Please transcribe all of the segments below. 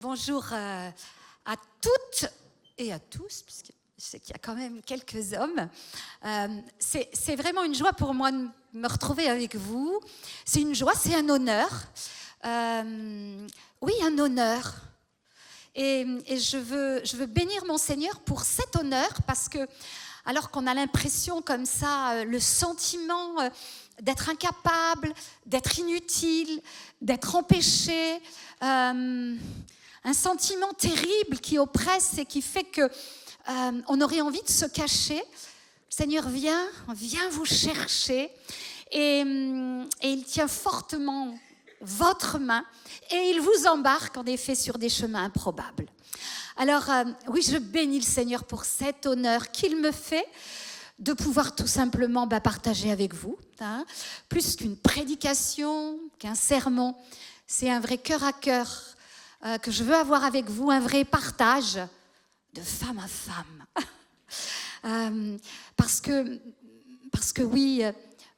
Bonjour à toutes et à tous, puisque je sais qu'il y a quand même quelques hommes. C'est vraiment une joie pour moi de me retrouver avec vous. C'est une joie, c'est un honneur. Oui, un honneur. Et je veux bénir mon Seigneur pour cet honneur, parce que alors qu'on a l'impression comme ça, le sentiment d'être incapable, d'être inutile, d'être empêché, un sentiment terrible qui oppresse et qui fait que on aurait envie de se cacher. Le Seigneur vient vous chercher et il tient fortement votre main et il vous embarque en effet sur des chemins improbables. Alors oui, je bénis le Seigneur pour cet honneur qu'il me fait de pouvoir tout simplement partager avec vous. Plus qu'une prédication, qu'un sermon, c'est un vrai cœur à cœur que je veux avoir avec vous, un vrai partage de femme à femme. Parce que oui,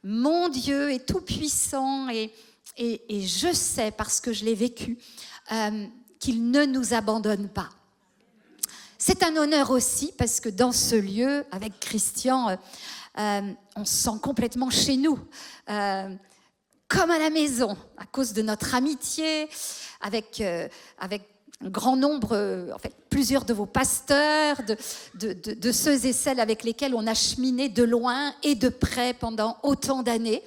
mon Dieu est tout puissant et je sais, parce que je l'ai vécu, qu'il ne nous abandonne pas. C'est un honneur aussi parce que dans ce lieu, avec Christian, on se sent complètement chez nous, comme à la maison, à cause de notre amitié, avec un grand nombre, en fait, plusieurs de vos pasteurs, de ceux et celles avec lesquels on a cheminé de loin et de près pendant autant d'années.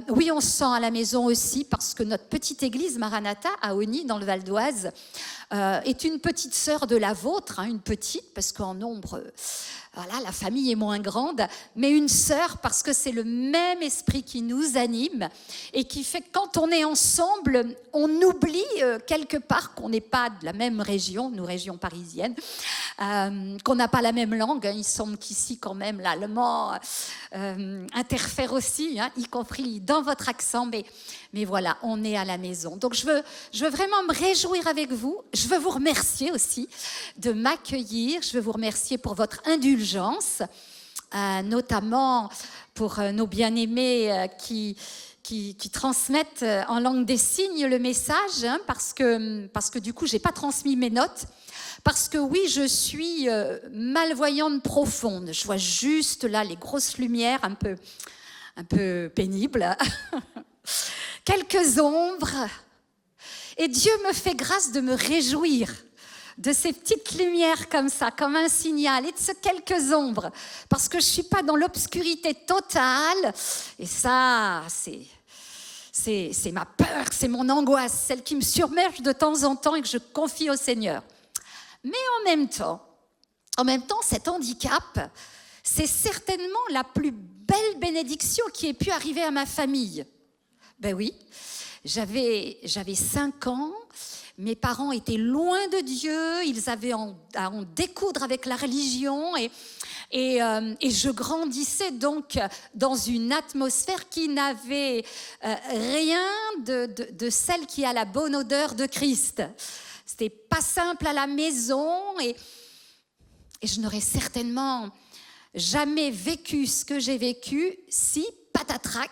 Oui, on se sent à la maison aussi parce que notre petite église Maranatha à Osny, dans le Val d'Oise, est une petite sœur de la vôtre, une petite parce qu'en nombre, voilà, la famille est moins grande, mais une sœur parce que c'est le même esprit qui nous anime et qui fait que quand on est ensemble, on oublie quelque part qu'on n'est pas de la même région, nous régions parisiennes, qu'on n'a pas la même langue. Il semble qu'ici quand même l'allemand interfère aussi, y compris dans votre accent, mais voilà, on est à la maison. Donc je veux vraiment me réjouir avec vous. Je veux vous remercier aussi de m'accueillir. Je veux vous remercier pour votre indulgence, notamment pour nos bien-aimés qui transmettent en langue des signes le message, parce que du coup, je n'ai pas transmis mes notes. Parce que oui, je suis malvoyante profonde. Je vois juste là les grosses lumières un peu pénibles. Quelques ombres. Et Dieu me fait grâce de me réjouir de ces petites lumières comme ça, comme un signal, et de ces quelques ombres. Parce que je ne suis pas dans l'obscurité totale. Et ça, c'est ma peur, c'est mon angoisse, celle qui me submerge de temps en temps et que je confie au Seigneur. Mais en même temps, cet handicap, c'est certainement la plus belle bénédiction qui ait pu arriver à ma famille. Ben oui, j'avais 5 ans, mes parents étaient loin de Dieu, ils avaient à en découdre avec la religion et je grandissais donc dans une atmosphère qui n'avait rien de celle qui a la bonne odeur de Christ. C'était pas simple à la maison et je n'aurais certainement jamais vécu ce que j'ai vécu si, patatrac,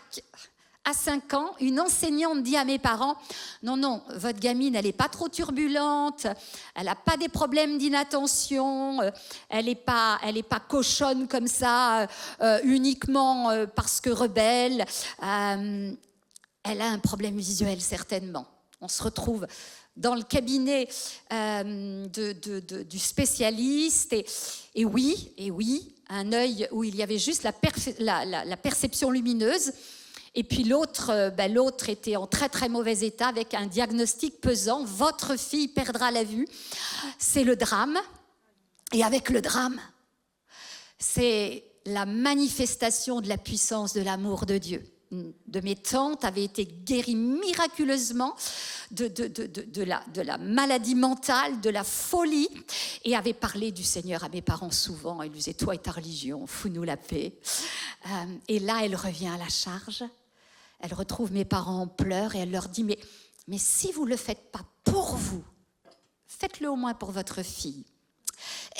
à 5 ans, une enseignante dit à mes parents « Non, votre gamine, elle n'est pas trop turbulente, elle n'a pas des problèmes d'inattention, elle n'est pas cochonne comme ça, uniquement parce que rebelle. Elle a un problème visuel, certainement. » On se retrouve dans le cabinet du spécialiste et oui, un œil où il y avait juste la perception lumineuse. Et puis l'autre était en très très mauvais état avec un diagnostic pesant. Votre fille perdra la vue. C'est le drame. Et avec le drame, c'est la manifestation de la puissance de l'amour de Dieu. De mes tantes avait été guérie miraculeusement de la maladie mentale, de la folie, et avait parlé du Seigneur à mes parents souvent. Elle lui disait « Toi et ta religion, fous-nous la paix ». Et là, elle revient à la charge. Elle retrouve mes parents en pleurs et elle leur dit « Mais si vous ne le faites pas pour vous, faites-le au moins pour votre fille ».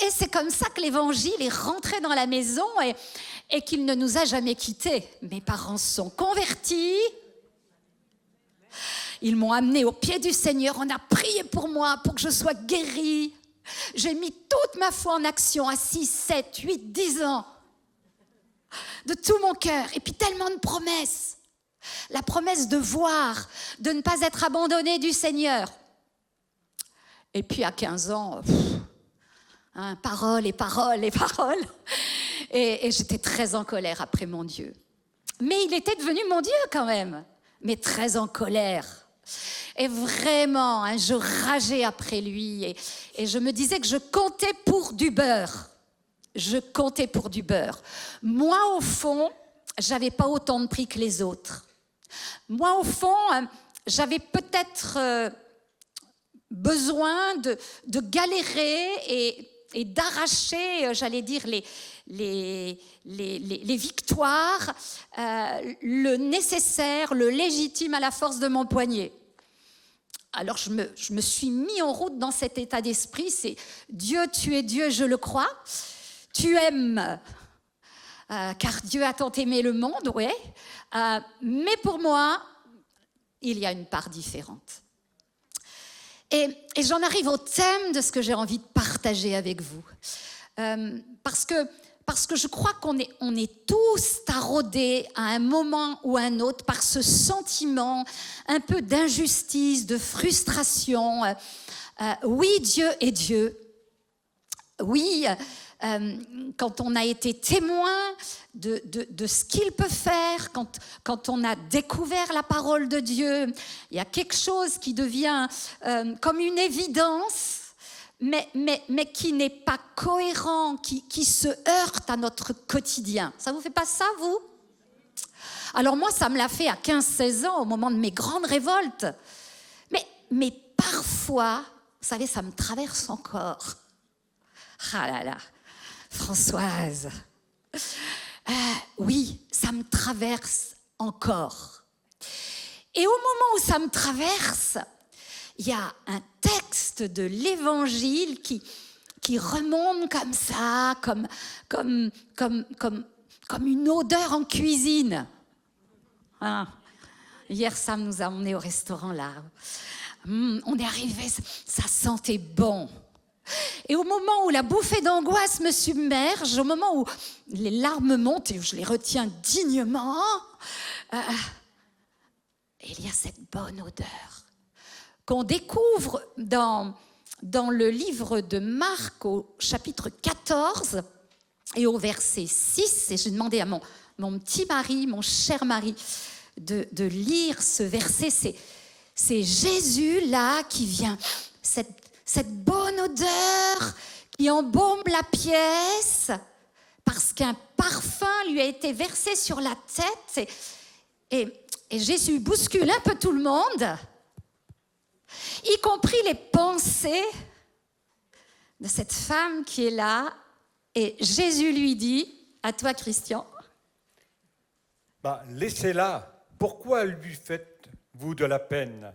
Et c'est comme ça que l'évangile est rentré dans la maison et qu'il ne nous a jamais quittés. Mes parents sont convertis. ils m'ont amené au pied du Seigneur. On a prié pour moi, pour que je sois guérie. J'ai mis toute ma foi en action à 6, 7, 8, 10 ans. De tout mon cœur. Et puis tellement de promesses. La promesse de voir, de ne pas être abandonné du Seigneur. Et puis à 15 ans, paroles et paroles et paroles. Et j'étais très en colère après mon Dieu. Mais il était devenu mon Dieu quand même. Mais très en colère. Et vraiment, je rageais après lui. Et je me disais que je comptais pour du beurre. Je comptais pour du beurre. Moi, au fond, j'avais pas autant de prix que les autres. Moi, au fond, j'avais peut-être besoin de galérer et d'arracher, j'allais dire, les victoires, le nécessaire, le légitime à la force de mon poignet. Alors je me suis mis en route dans cet état d'esprit, c'est Dieu, tu es Dieu, je le crois, tu aimes, car Dieu a tant aimé le monde, ouais, mais pour moi, il y a une part différente. Et j'en arrive au thème de ce que j'ai envie de partager avec vous. Parce que je crois qu'on est tous taraudés à un moment ou à un autre par ce sentiment un peu d'injustice, de frustration. Oui, Dieu est Dieu. Oui, quand on a été témoin de ce qu'il peut faire, quand on a découvert la parole de Dieu, il y a quelque chose qui devient comme une évidence, mais qui n'est pas cohérent, qui se heurte à notre quotidien. Ça ne vous fait pas ça, vous? Alors moi, ça me l'a fait à 15-16 ans, au moment de mes grandes révoltes. Mais parfois, vous savez, ça me traverse encore. Ah là là, Françoise, oui, ça me traverse encore. Et au moment où ça me traverse, il y a un texte de l'Évangile qui remonte comme ça, comme une odeur en cuisine. Hein? Hier, Sam nous a emmenés au restaurant là. On est arrivé, ça sentait bon. Et au moment où la bouffée d'angoisse me submerge, au moment où les larmes montent et où je les retiens dignement, il y a cette bonne odeur qu'on découvre dans le livre de Marc au chapitre 14 et au verset 6. Et j'ai demandé à mon petit mari, mon cher mari, de lire ce verset. C'est Jésus là qui vient, cette bonne odeur qui embaume la pièce parce qu'un parfum lui a été versé sur la tête et Jésus bouscule un peu tout le monde, y compris les pensées de cette femme qui est là, et Jésus lui dit, à toi Christian. Laissez-la, pourquoi lui faites-vous de la peine?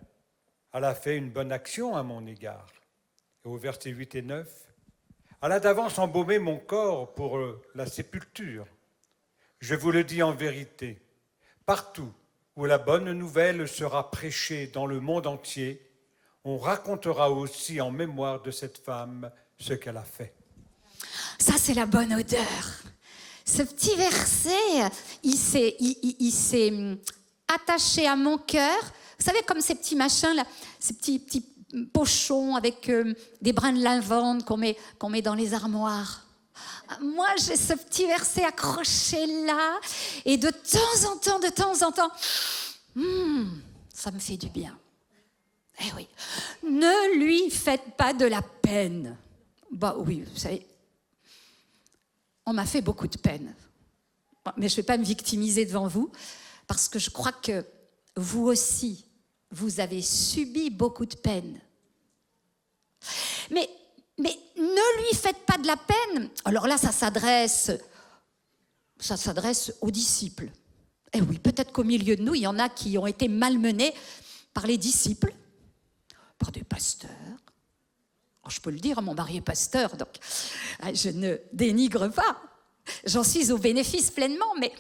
Elle a fait une bonne action à mon égard. Et au verset 8 et 9, elle a d'avance embaumé mon corps pour la sépulture. Je vous le dis en vérité, partout où la bonne nouvelle sera prêchée dans le monde entier, on racontera aussi en mémoire de cette femme ce qu'elle a fait. Ça, c'est la bonne odeur. Ce petit verset, il s'est attaché à mon cœur. Vous savez, comme ces petits machins, là, ces petits pochons avec des brins de lavande qu'on met dans les armoires. Moi, j'ai ce petit verset accroché là, et de temps en temps, ça me fait du bien. Eh oui, ne lui faites pas de la peine. Oui, vous savez, on m'a fait beaucoup de peine. Mais je ne vais pas me victimiser devant vous, parce que je crois que vous aussi, vous avez subi beaucoup de peine. Mais ne lui faites pas de la peine. Alors là, ça s'adresse aux disciples. Eh oui, peut-être qu'au milieu de nous, il y en a qui ont été malmenés par les disciples, par des pasteurs. Alors, je peux le dire, mon mari est pasteur, donc je ne dénigre pas. J'en suis au bénéfice pleinement, mais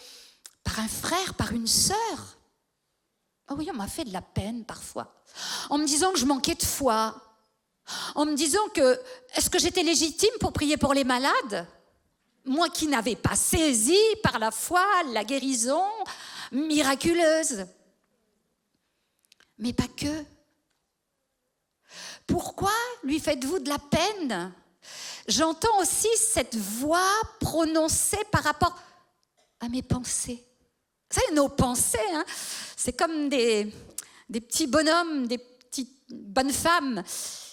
par un frère, par une sœur. Ah oui, on m'a fait de la peine parfois, en me disant que je manquais de foi, en me disant que, est-ce que j'étais légitime pour prier pour les malades ? Moi qui n'avais pas saisi par la foi la guérison miraculeuse. Mais pas que. Pourquoi lui faites-vous de la peine ? J'entends aussi cette voix prononcée par rapport à mes pensées. Vous savez, nos pensées, hein, c'est comme des petits bonhommes, des petites bonnes femmes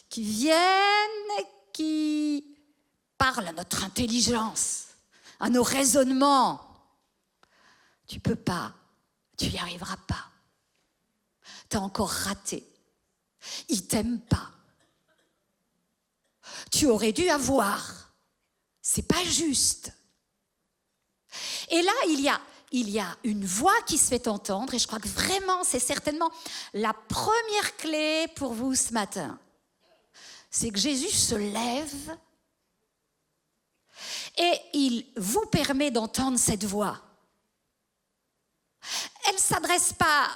qui viennent, qui parlent à notre intelligence, à nos raisonnements. Tu peux pas, tu n'y arriveras pas. Tu as encore raté. Ils t'aiment pas. Tu aurais dû avoir. C'est pas juste. Et là, il y a une voix qui se fait entendre, et je crois que vraiment, c'est certainement la première clé pour vous ce matin. C'est que Jésus se lève et il vous permet d'entendre cette voix. Elle ne s'adresse pas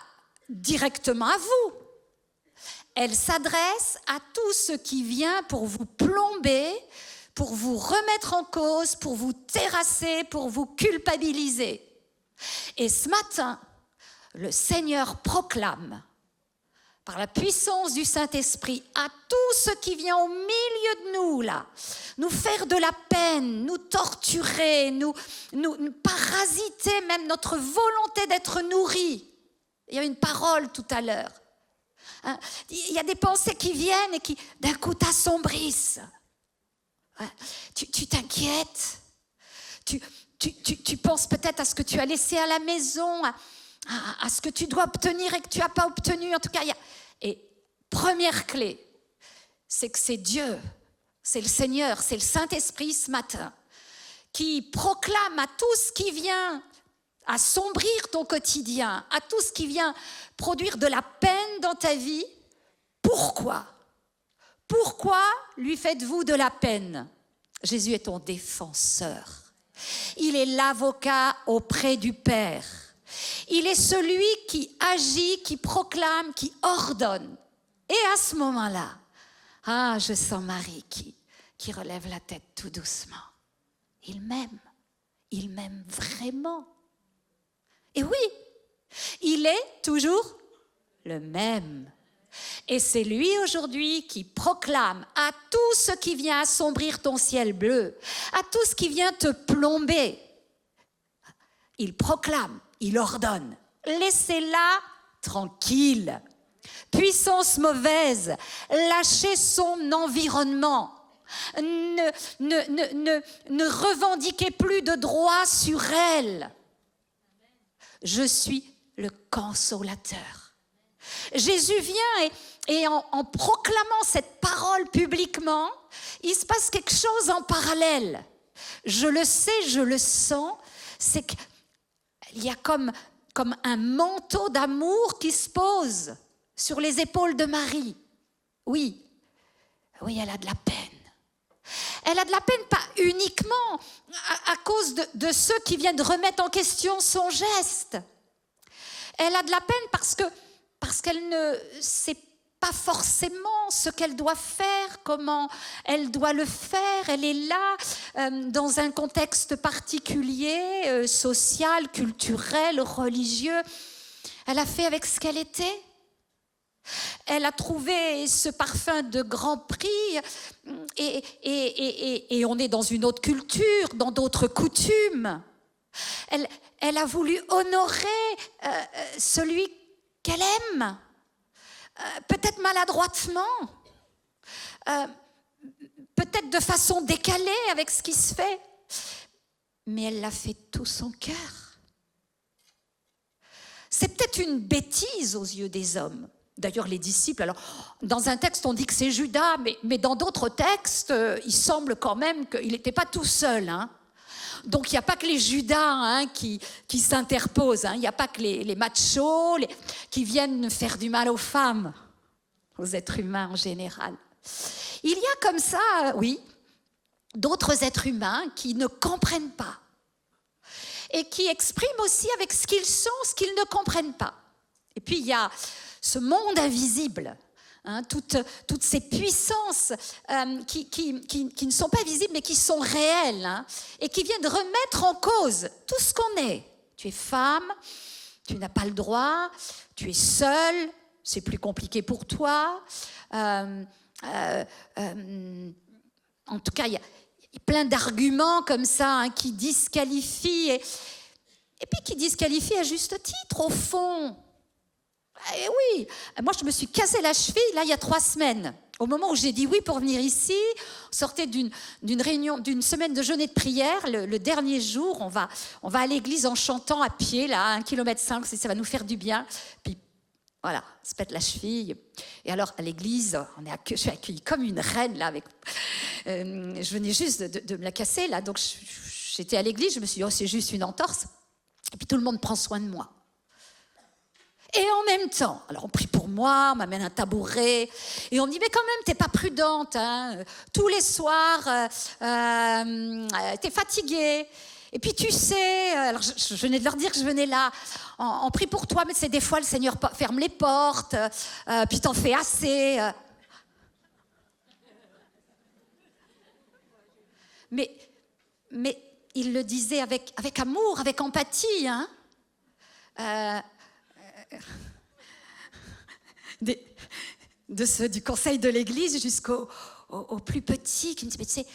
directement à vous. Elle s'adresse à tout ce qui vient pour vous plomber, pour vous remettre en cause, pour vous terrasser, pour vous culpabiliser. Et ce matin, le Seigneur proclame, par la puissance du Saint-Esprit, à tout ce qui vient au milieu de nous, là, nous faire de la peine, nous torturer, nous parasiter même notre volonté d'être nourris. Il y a une parole tout à l'heure. Hein, il y a des pensées qui viennent et qui, d'un coup, t'assombrissent. Tu t'inquiètes. Tu penses peut-être à ce que tu as laissé à la maison, à ce que tu dois obtenir et que tu n'as pas obtenu. En tout cas, et première clé, c'est que c'est Dieu, c'est le Seigneur, c'est le Saint-Esprit ce matin qui proclame à tout ce qui vient assombrir ton quotidien, à tout ce qui vient produire de la peine dans ta vie. Pourquoi ? Pourquoi lui faites-vous de la peine ? Jésus est ton défenseur. Il est l'avocat auprès du Père. Il est celui qui agit, qui proclame, qui ordonne. Et à ce moment-là, je sens Marie qui relève la tête tout doucement. Il m'aime vraiment. Et oui, il est toujours le même. Et c'est lui aujourd'hui qui proclame à tout ce qui vient assombrir ton ciel bleu, à tout ce qui vient te plomber. Il proclame, il ordonne. Laissez-la tranquille. Puissance mauvaise, lâchez son environnement. Ne revendiquez plus de droit sur elle. Je suis le consolateur. Jésus vient et en proclamant cette parole publiquement, il se passe quelque chose en parallèle. Je le sais, je le sens, c'est qu'il y a comme un manteau d'amour qui se pose sur les épaules de Marie. Oui, elle a de la peine. Elle a de la peine pas uniquement à cause de ceux qui viennent remettre en question son geste. Elle a de la peine parce qu'elle ne sait pas forcément ce qu'elle doit faire, comment elle doit le faire. Elle est là dans un contexte particulier, social, culturel, religieux. Elle a fait avec ce qu'elle était. Elle a trouvé ce parfum de grand prix et on est dans une autre culture, dans d'autres coutumes. Elle a voulu honorer celui qu'elle aime, peut-être maladroitement, peut-être de façon décalée avec ce qui se fait, mais elle l'a fait de tout son cœur. C'est peut-être une bêtise aux yeux des hommes. D'ailleurs, les disciples, alors, dans un texte, on dit que c'est Judas, mais dans d'autres textes, il semble quand même qu'il n'était pas tout seul. Hein. Donc, il n'y a pas que les Judas qui s'interposent. Hein. Il n'y a pas que les machos qui viennent faire du mal aux femmes, aux êtres humains en général. Il y a comme ça, oui, d'autres êtres humains qui ne comprennent pas et qui expriment aussi avec ce qu'ils sont, ce qu'ils ne comprennent pas. Et puis il y a ce monde invisible, hein, toutes ces puissances qui ne sont pas visibles mais qui sont réelles, hein, et qui viennent remettre en cause tout ce qu'on est. Tu es femme, tu n'as pas le droit, tu es seule, c'est plus compliqué pour toi. En tout cas, il y a plein d'arguments comme ça, hein, qui disqualifient, et puis qui disqualifient à juste titre, au fond. Et oui, moi je me suis cassé la cheville là il y a 3 semaines. Au moment où j'ai dit oui pour venir ici, on sortait d'une réunion, d'une semaine de jeûne et de prière, le dernier jour, on va à l'église en chantant à pied, là, 1,5 km, ça va nous faire du bien. Puis voilà, se pète la cheville. Et alors à l'église, je suis accueillie comme une reine là. Je venais juste de me la casser là, donc j'étais à l'église, je me suis dit oh c'est juste une entorse. Et puis tout le monde prend soin de moi. Et en même temps, alors on prie pour moi, on m'amène un tabouret, et on me dit, mais quand même, t'es pas prudente, hein, tous les soirs, t'es fatiguée. Et puis tu sais, alors je venais de leur dire que je venais là, on prie pour toi, mais c'est des fois le Seigneur ferme les portes, puis t'en fais assez. Mais il le disait avec amour, avec empathie, hein. De ceux du conseil de l'église jusqu'aux plus petits qui me disent, mais tu sais,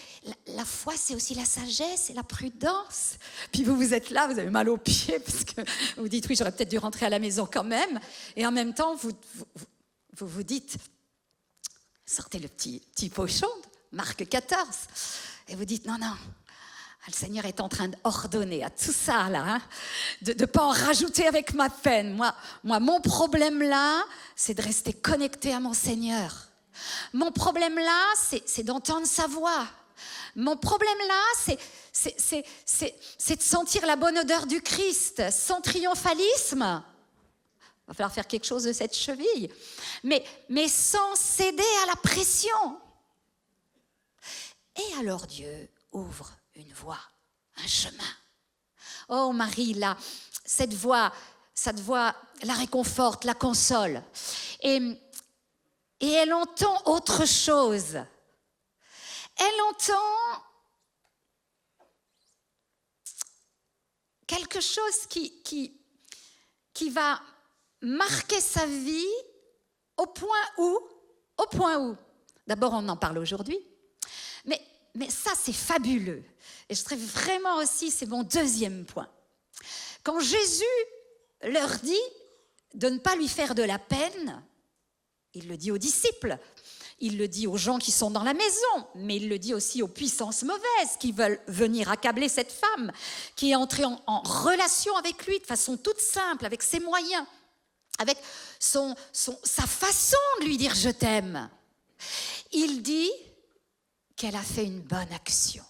la foi c'est aussi la sagesse et la prudence. Puis vous êtes là, vous avez mal aux pieds parce que vous dites oui, j'aurais peut-être dû rentrer à la maison quand même, et en même temps vous dites, sortez le petit pochon, Marc 14, et vous dites non, le Seigneur est en train d'ordonner à tout ça, là, hein, de ne pas en rajouter avec ma peine. Moi, mon problème là, c'est de rester connecté à mon Seigneur. Mon problème là, c'est d'entendre sa voix. Mon problème là, c'est de sentir la bonne odeur du Christ, sans triomphalisme. Il va falloir faire quelque chose de cette cheville, mais sans céder à la pression. Et alors Dieu ouvre une voie, un chemin. Oh Marie, là, cette voix la réconforte, la console. Et elle entend autre chose. Elle entend quelque chose qui va marquer sa vie au point où, d'abord on en parle aujourd'hui, mais ça c'est fabuleux. Et je trouve vraiment aussi, c'est mon deuxième point. Quand Jésus leur dit de ne pas lui faire de la peine, il le dit aux disciples, il le dit aux gens qui sont dans la maison, mais il le dit aussi aux puissances mauvaises qui veulent venir accabler cette femme, qui est entrée en relation avec lui de façon toute simple, avec ses moyens, avec sa façon de lui dire « je t'aime ». Il dit qu'elle a fait une bonne action.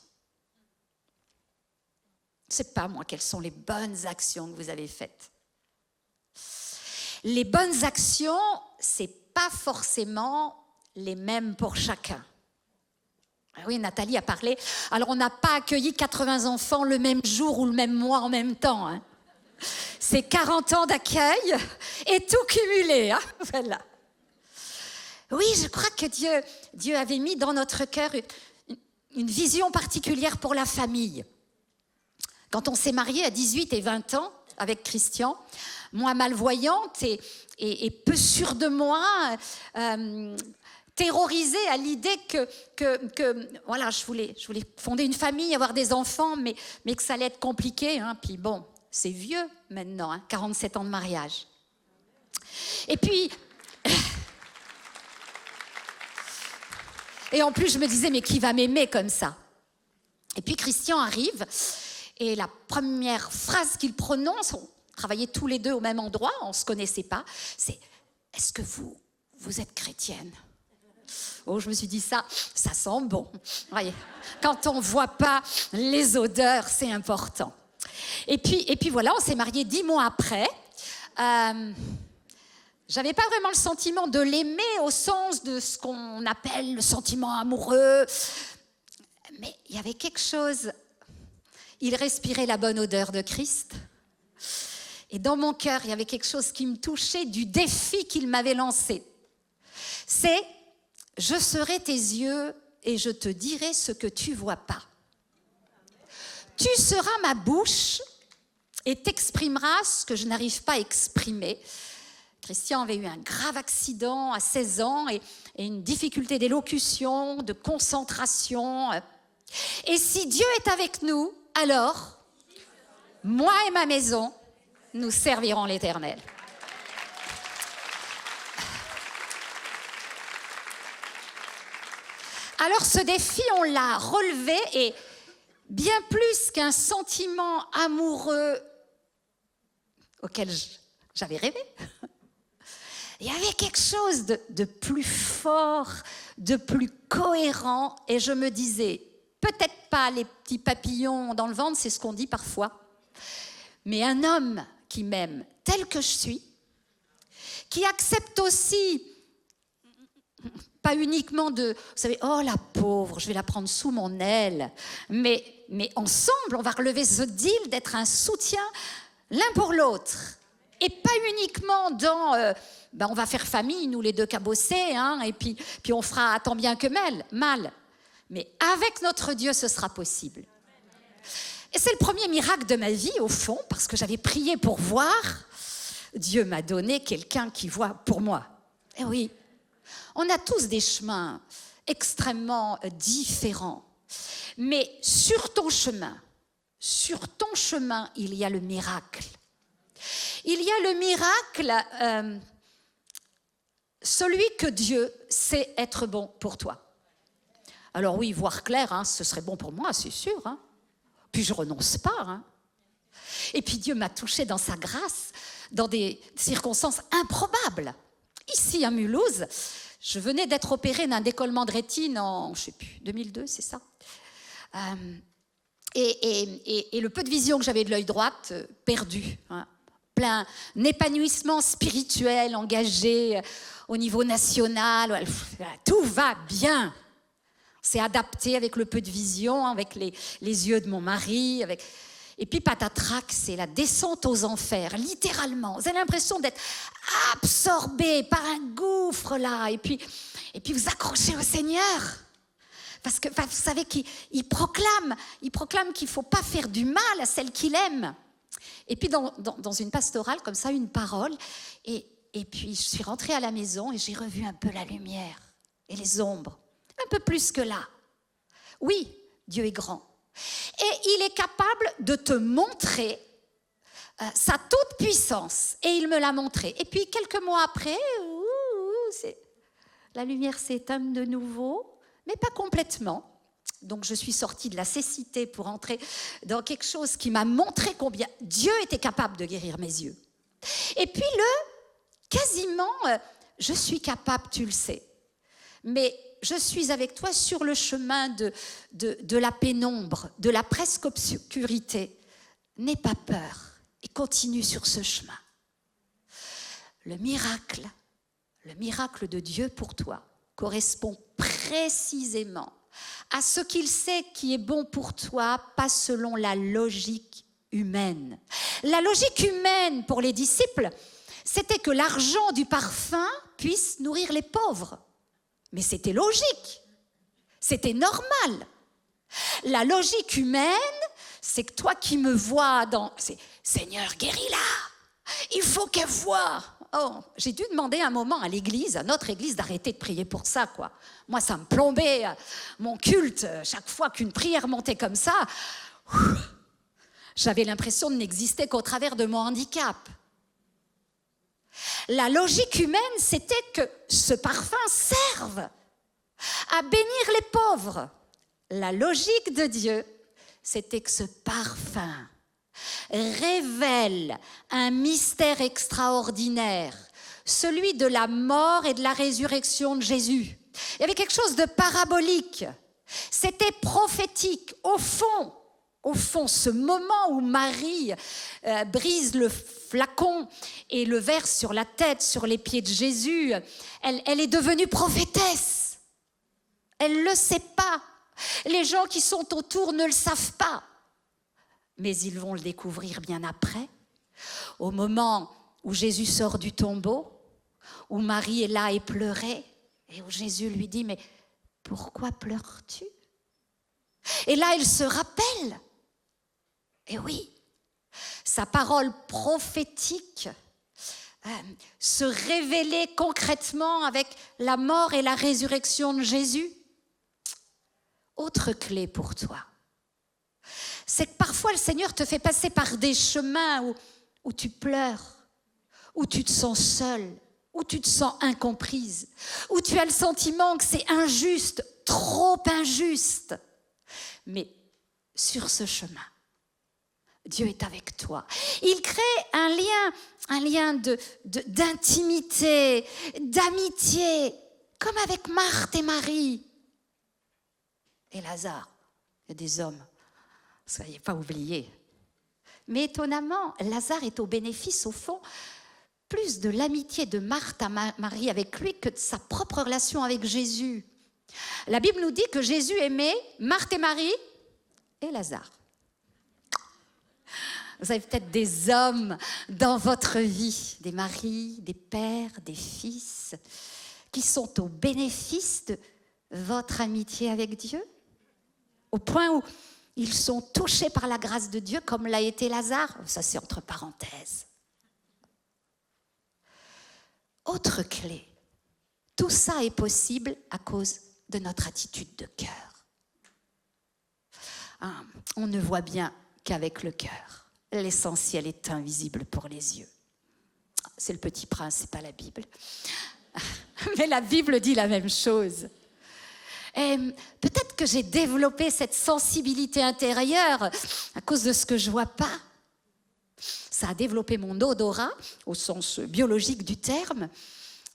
Je ne sais pas, moi, quelles sont les bonnes actions que vous avez faites. Les bonnes actions, ce n'est pas forcément les mêmes pour chacun. Oui, Nathalie a parlé. Alors, on n'a pas accueilli 80 enfants le même jour ou le même mois en même temps. Hein. C'est 40 ans d'accueil et tout cumulé. Hein. Voilà. Oui, je crois que Dieu avait mis dans notre cœur une vision particulière pour la famille. Quand on s'est mariés à 18 et 20 ans avec Christian, moi malvoyante et peu sûre de moi, terrorisée à l'idée que voilà, je voulais fonder une famille, avoir des enfants, mais que ça allait être compliqué. Hein. Puis bon, c'est vieux maintenant, hein, 47 ans de mariage. Et puis... Et en plus, je me disais, mais qui va m'aimer comme ça? Et puis Christian arrive, et la première phrase qu'il prononce, on travaillait tous les deux au même endroit, on ne se connaissait pas, c'est « Est-ce que vous êtes chrétienne ?» Oh, je me suis dit, ça sent bon. Voyez, quand on ne voit pas les odeurs, c'est important. Et puis voilà, on s'est mariés 10 mois après. J'avais pas vraiment le sentiment de l'aimer au sens de ce qu'on appelle le sentiment amoureux. Mais il y avait quelque chose. Il respirait la bonne odeur de Christ. Et dans mon cœur, il y avait quelque chose qui me touchait du défi qu'il m'avait lancé. C'est « Je serai tes yeux et je te dirai ce que tu ne vois pas. Tu seras ma bouche et t'exprimeras ce que je n'arrive pas à exprimer. » Christian avait eu un grave accident à 16 ans et une difficulté d'élocution, de concentration. Et si Dieu est avec nous, alors, moi et ma maison, nous servirons l'Éternel. Alors ce défi, on l'a relevé et bien plus qu'un sentiment amoureux auquel j'avais rêvé, il y avait quelque chose de plus fort, de plus cohérent et je me disais, peut-être pas les petits papillons dans le ventre, c'est ce qu'on dit parfois, mais un homme qui m'aime tel que je suis, qui accepte aussi, pas uniquement de, vous savez, oh la pauvre, je vais la prendre sous mon aile, mais ensemble, on va relever ce deal d'être un soutien l'un pour l'autre. Et pas uniquement dans, on va faire famille, nous les deux cabossés, hein, et puis on fera tant bien que mal. Mais avec notre Dieu, ce sera possible. Et c'est le premier miracle de ma vie, au fond, parce que j'avais prié pour voir. Dieu m'a donné quelqu'un qui voit pour moi. Et oui, on a tous des chemins extrêmement différents. Mais sur ton chemin, il y a le miracle. Il y a le miracle, celui que Dieu sait être bon pour toi. Alors oui, voir clair, hein, ce serait bon pour moi, c'est sûr. Hein. Puis je renonce pas. Hein. Et puis Dieu m'a touchée dans sa grâce, dans des circonstances improbables. Ici à Mulhouse, je venais d'être opérée d'un décollement de rétine en, je sais plus, 2002, c'est ça. Et le peu de vision que j'avais de l'œil droit, perdu. Hein. Plein d'épanouissement spirituel, engagé au niveau national. Tout va bien. C'est adapté avec le peu de vision, avec les yeux de mon mari. Et puis patatrac, c'est la descente aux enfers, littéralement. Vous avez l'impression d'être absorbé par un gouffre là. Et puis vous accrochez au Seigneur. Parce que vous savez qu'il proclame qu'il ne faut pas faire du mal à celle qu'il aime. Et puis dans une pastorale, comme ça, une parole. Et puis je suis rentrée à la maison et j'ai revu un peu la lumière et les ombres. Un peu plus que là. Oui, Dieu est grand. Et il est capable de te montrer sa toute puissance. Et il me l'a montré. Et puis quelques mois après, la lumière s'éteint de nouveau, mais pas complètement. Donc je suis sortie de la cécité pour entrer dans quelque chose qui m'a montré combien Dieu était capable de guérir mes yeux. Et puis quasiment, je suis capable, tu le sais. Mais je suis avec toi sur le chemin de la pénombre, de la presque obscurité. N'aie pas peur et continue sur ce chemin. Le miracle de Dieu pour toi correspond précisément à ce qu'il sait qui est bon pour toi, pas selon la logique humaine. La logique humaine pour les disciples, c'était que l'argent du parfum puisse nourrir les pauvres. Mais c'était logique, c'était normal. La logique humaine, c'est que toi qui me vois c'est Seigneur, guéris-la, il faut qu'elle voie. Oh, j'ai dû demander un moment à notre église, d'arrêter de prier pour ça, quoi. Moi, ça me plombait mon culte. Chaque fois qu'une prière montait comme ça, j'avais l'impression de n'exister qu'au travers de mon handicap. La logique humaine, c'était que ce parfum serve à bénir les pauvres. La logique de Dieu, c'était que ce parfum révèle un mystère extraordinaire, celui de la mort et de la résurrection de Jésus. Il y avait quelque chose de parabolique, c'était prophétique. Au fond, ce moment où Marie brise le flacon et le verse sur la tête, sur les pieds de Jésus, elle est devenue prophétesse. Elle ne le sait pas. Les gens qui sont autour ne le savent pas. Mais ils vont le découvrir bien après. Au moment où Jésus sort du tombeau, où Marie est là et pleurait, et où Jésus lui dit, mais pourquoi pleures-tu? Et là, elle se rappelle. Et oui, sa parole prophétique se révélait concrètement avec la mort et la résurrection de Jésus. Autre clé pour toi, c'est que parfois le Seigneur te fait passer par des chemins où tu pleures, où tu te sens seule, où tu te sens incomprise, où tu as le sentiment que c'est injuste, trop injuste. Mais sur ce chemin, Dieu est avec toi. Il crée un lien d'intimité, d'amitié, comme avec Marthe et Marie. Et Lazare, il y a des hommes, soyez pas oubliés. Mais étonnamment, Lazare est au bénéfice, au fond, plus de l'amitié de Marthe à Marie avec lui que de sa propre relation avec Jésus. La Bible nous dit que Jésus aimait Marthe et Marie et Lazare. Vous avez peut-être des hommes dans votre vie, des maris, des pères, des fils, qui sont au bénéfice de votre amitié avec Dieu, au point où ils sont touchés par la grâce de Dieu, comme l'a été Lazare. Ça, c'est entre parenthèses. Autre clé, tout ça est possible à cause de notre attitude de cœur. On ne voit bien qu'avec le cœur. L'essentiel est invisible pour les yeux. C'est le Petit Prince, c'est pas la Bible. Mais la Bible dit la même chose. Et peut-être que j'ai développé cette sensibilité intérieure à cause de ce que je vois pas. Ça a développé mon odorat, au sens biologique du terme.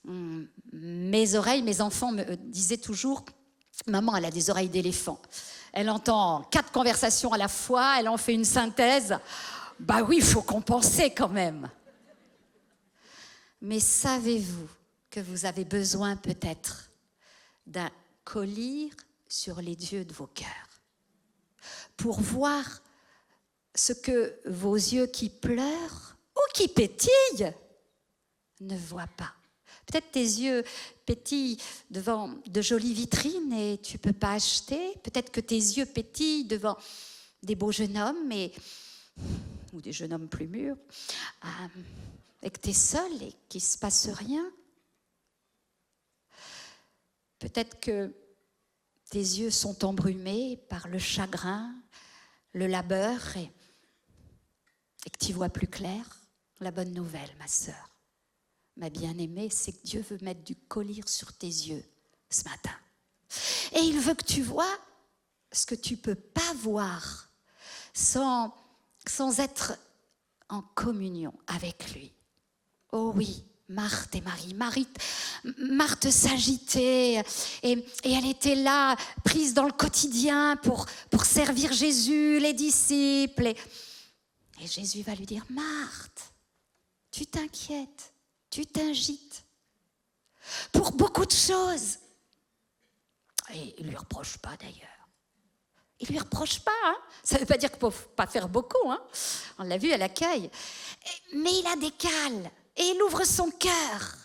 Mes oreilles, mes enfants me disaient toujours, maman, elle a des oreilles d'éléphant. Elle entend 4 conversations à la fois, elle en fait une synthèse. Bah oui, il faut compenser quand même. Mais savez-vous que vous avez besoin peut-être d'un collier sur les yeux de vos cœurs pour voir ce que vos yeux qui pleurent ou qui pétillent ne voient pas. Peut-être tes yeux pétillent devant de jolies vitrines et tu ne peux pas acheter. Peut-être que tes yeux pétillent devant des beaux jeunes hommes ou des jeunes hommes plus mûrs et que tu es seul et qu'il ne se passe rien. Peut-être que tes yeux sont embrumés par le chagrin, le labeur et que tu vois plus clair. La bonne nouvelle, ma sœur, ma bien-aimée, c'est que Dieu veut mettre du collier sur tes yeux ce matin. Et il veut que tu vois ce que tu ne peux pas voir sans être en communion avec lui. Oh oui, Marthe et Marie. Marthe s'agitait et elle était là, prise dans le quotidien pour servir Jésus, les disciples. Et Jésus va lui dire, Marthe, tu t'inquiètes, tu t'agites pour beaucoup de choses. Et il ne lui reproche pas d'ailleurs. Il ne lui reproche pas. Hein. Ça ne veut pas dire qu'il ne faut pas faire beaucoup. Hein. On l'a vu à l'accueil. Mais il la décale et il ouvre son cœur.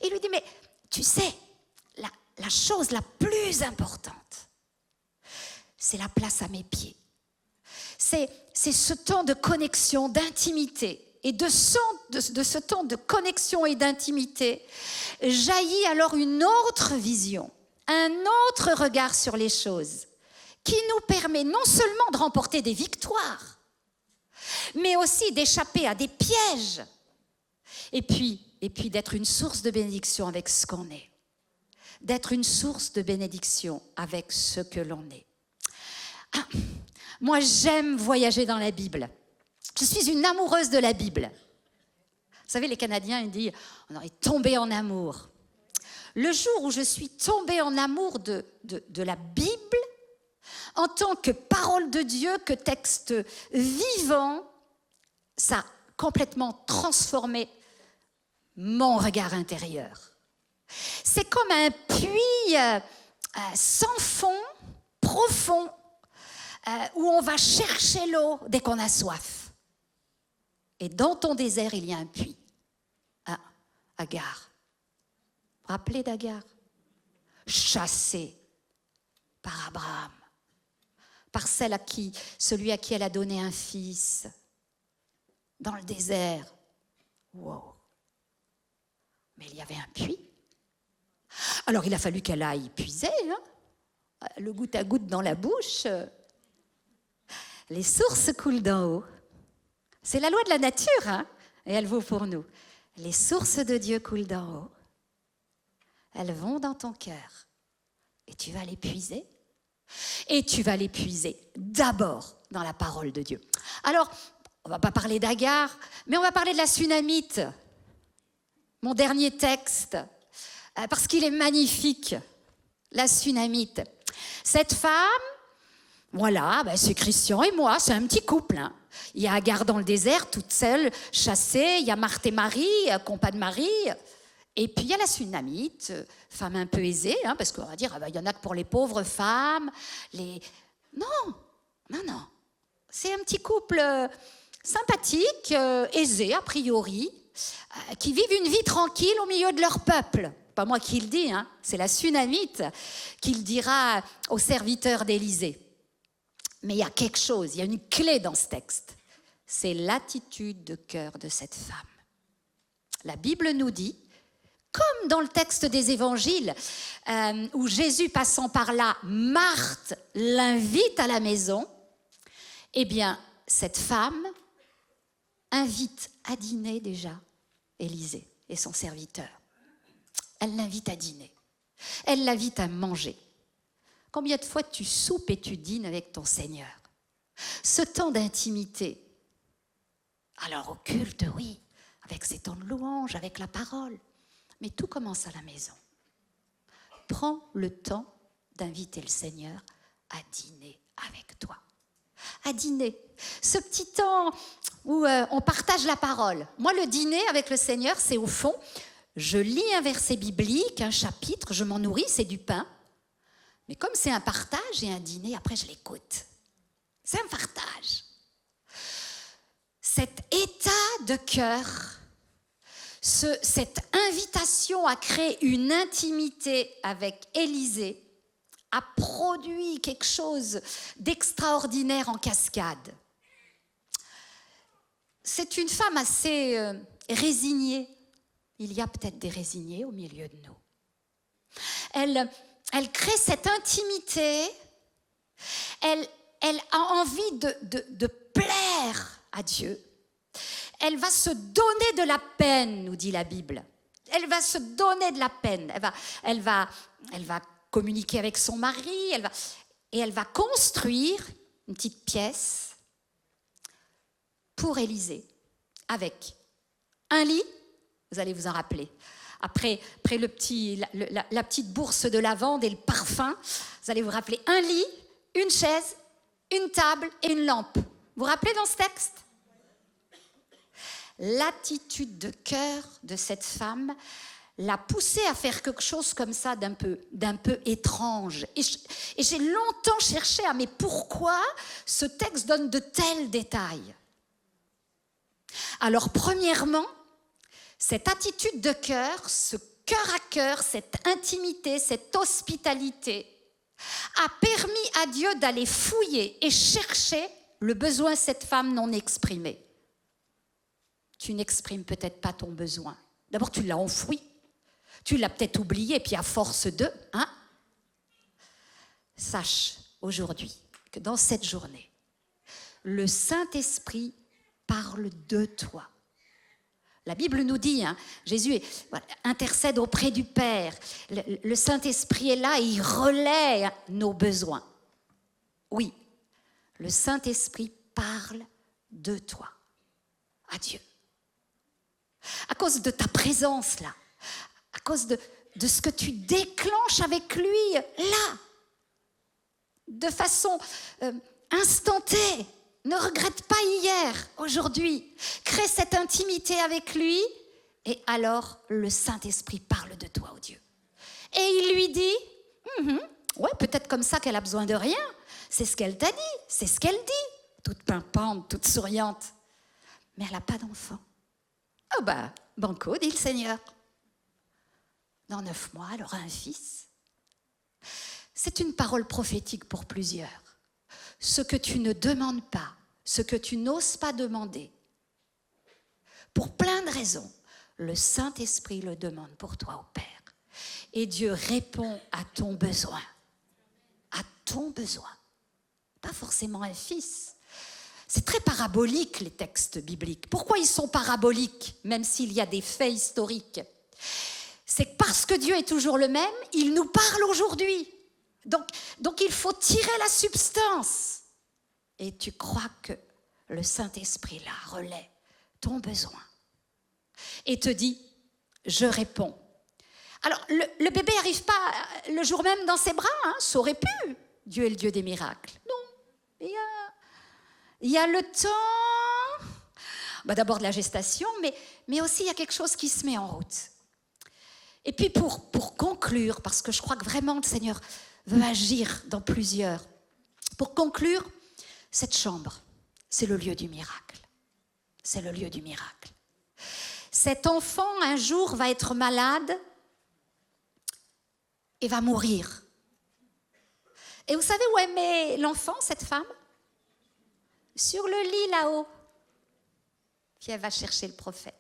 Il lui dit, mais tu sais, la chose la plus importante, c'est la place à mes pieds. C'est ce temps de connexion, d'intimité. Et de ce temps de connexion et d'intimité, jaillit alors une autre vision, un autre regard sur les choses, qui nous permet non seulement de remporter des victoires, mais aussi d'échapper à des pièges, et puis d'être une source de bénédiction avec ce qu'on est, d'être une source de bénédiction avec ce que l'on est. Moi, j'aime voyager dans la Bible. Je suis une amoureuse de la Bible. Vous savez, les Canadiens, ils disent « on est tombé en amour ». Le jour où je suis tombée en amour de la Bible, en tant que parole de Dieu, que texte vivant, ça a complètement transformé mon regard intérieur. C'est comme un puits sans fond, profond, où on va chercher l'eau dès qu'on a soif. Et dans ton désert, il y a un puits. Ah, Agar. Vous vous rappelez d'Agar? Chassée par Abraham, par celui à qui elle a donné un fils, dans le désert. Wow. Mais il y avait un puits. Alors il a fallu qu'elle aille puiser, hein, le goutte à goutte dans la bouche. Les sources coulent d'en haut. C'est la loi de la nature, hein, et elle vaut pour nous. Les sources de Dieu coulent d'en haut. Elles vont dans ton cœur. Et tu vas les puiser. Et tu vas les puiser d'abord dans la parole de Dieu. Alors, on ne va pas parler d'Agar, mais on va parler de la Sunamite. Mon dernier texte, parce qu'il est magnifique. La Sunamite. Cette femme, voilà, c'est Christian et moi, c'est un petit couple. Hein. Il y a Agar dans le désert, toute seule, chassée. Il y a Marthe et Marie, compas de Marie. Et puis il y a la Sunamite, femme un peu aisée, hein, parce qu'on va dire, il y en a que pour les pauvres femmes. Non. C'est un petit couple sympathique, aisé a priori, qui vivent une vie tranquille au milieu de leur peuple. Pas moi qui le dis, hein, c'est la Sunamite qui le dira aux serviteurs d'Élisée. Mais il y a quelque chose, il y a une clé dans ce texte. C'est l'attitude de cœur de cette femme. La Bible nous dit, comme dans le texte des évangiles, où Jésus passant par là, Marthe l'invite à la maison, eh bien, cette femme invite à dîner déjà Élisée et son serviteur. Elle l'invite à dîner. Elle l'invite à manger. Combien de fois tu soupes et tu dînes avec ton Seigneur? Ce temps d'intimité. Alors au culte, oui, avec ces temps de louange, avec la parole. Mais tout commence à la maison. Prends le temps d'inviter le Seigneur à dîner avec toi. À dîner. Ce petit temps où on partage la parole. Moi, le dîner avec le Seigneur, c'est au fond, je lis un verset biblique, un chapitre, je m'en nourris, c'est du pain. Mais comme c'est un partage et un dîner, après je l'écoute. C'est un partage. Cet état de cœur, cette invitation à créer une intimité avec Élisée a produit quelque chose d'extraordinaire en cascade. C'est une femme assez résignée. Il y a peut-être des résignés au milieu de nous. Elle crée cette intimité. Elle a envie de plaire à Dieu. Elle va se donner de la peine, nous dit la Bible. Elle va se donner de la peine. Elle va communiquer avec son mari. Elle va construire une petite pièce pour Élisée avec un lit, vous allez vous en rappeler. Après la petite bourse de lavande et le parfum, vous allez vous rappeler un lit, une chaise, une table et une lampe. Vous vous rappelez dans ce texte? L'attitude de cœur de cette femme l'a poussée à faire quelque chose comme ça d'un peu étrange. Et j'ai longtemps cherché mais pourquoi ce texte donne de tels détails? Alors premièrement, cette attitude de cœur, ce cœur à cœur, cette intimité, cette hospitalité a permis à Dieu d'aller fouiller et chercher le besoin de cette femme non exprimé. Tu n'exprimes peut-être pas ton besoin. D'abord, tu l'as enfoui. Tu l'as peut-être oublié, puis à force de... Sache aujourd'hui que dans cette journée, le Saint-Esprit parle de toi. La Bible nous dit, Jésus intercède auprès du Père. Le Saint-Esprit est là et il relaie nos besoins. Oui, le Saint-Esprit parle de toi, à Dieu. À cause de ta présence là, à cause de ce que tu déclenches avec lui là, de façon instantanée. Ne regrette pas hier, aujourd'hui. Crée cette intimité avec lui et alors le Saint-Esprit parle de toi, oh Dieu. Et il lui dit, ouais, peut-être comme ça qu'elle a besoin de rien. C'est ce qu'elle t'a dit, c'est ce qu'elle dit, toute pimpante, toute souriante. mais elle n'a pas d'enfant. Oh bah, banco, dit le Seigneur. Dans 9 mois, elle aura un fils. C'est une parole prophétique pour plusieurs. Ce que tu ne demandes pas, ce que tu n'oses pas demander, pour plein de raisons, le Saint-Esprit le demande pour toi au Père. Et Dieu répond à ton besoin. À ton besoin. Pas forcément un fils. C'est très parabolique, les textes bibliques. Pourquoi ils sont paraboliques, même s'il y a des faits historiques? C'est que parce que Dieu est toujours le même, il nous parle aujourd'hui. Donc il faut tirer la substance. Et tu crois que le Saint-Esprit, là, relaie ton besoin. Et te dit, je réponds. Alors, le bébé n'arrive pas le jour même dans ses bras, hein, ça aurait pu. Dieu est le Dieu des miracles. Non, il y a le temps, d'abord de la gestation, mais aussi il y a quelque chose qui se met en route. Et puis pour conclure, parce que je crois que vraiment le Seigneur veut agir dans plusieurs, pour conclure, cette chambre, c'est le lieu du miracle. C'est le lieu du miracle. Cet enfant, un jour, va être malade et va mourir. Et vous savez où elle met l'enfant, cette femme? Sur le lit là-haut. Puis elle va chercher le prophète.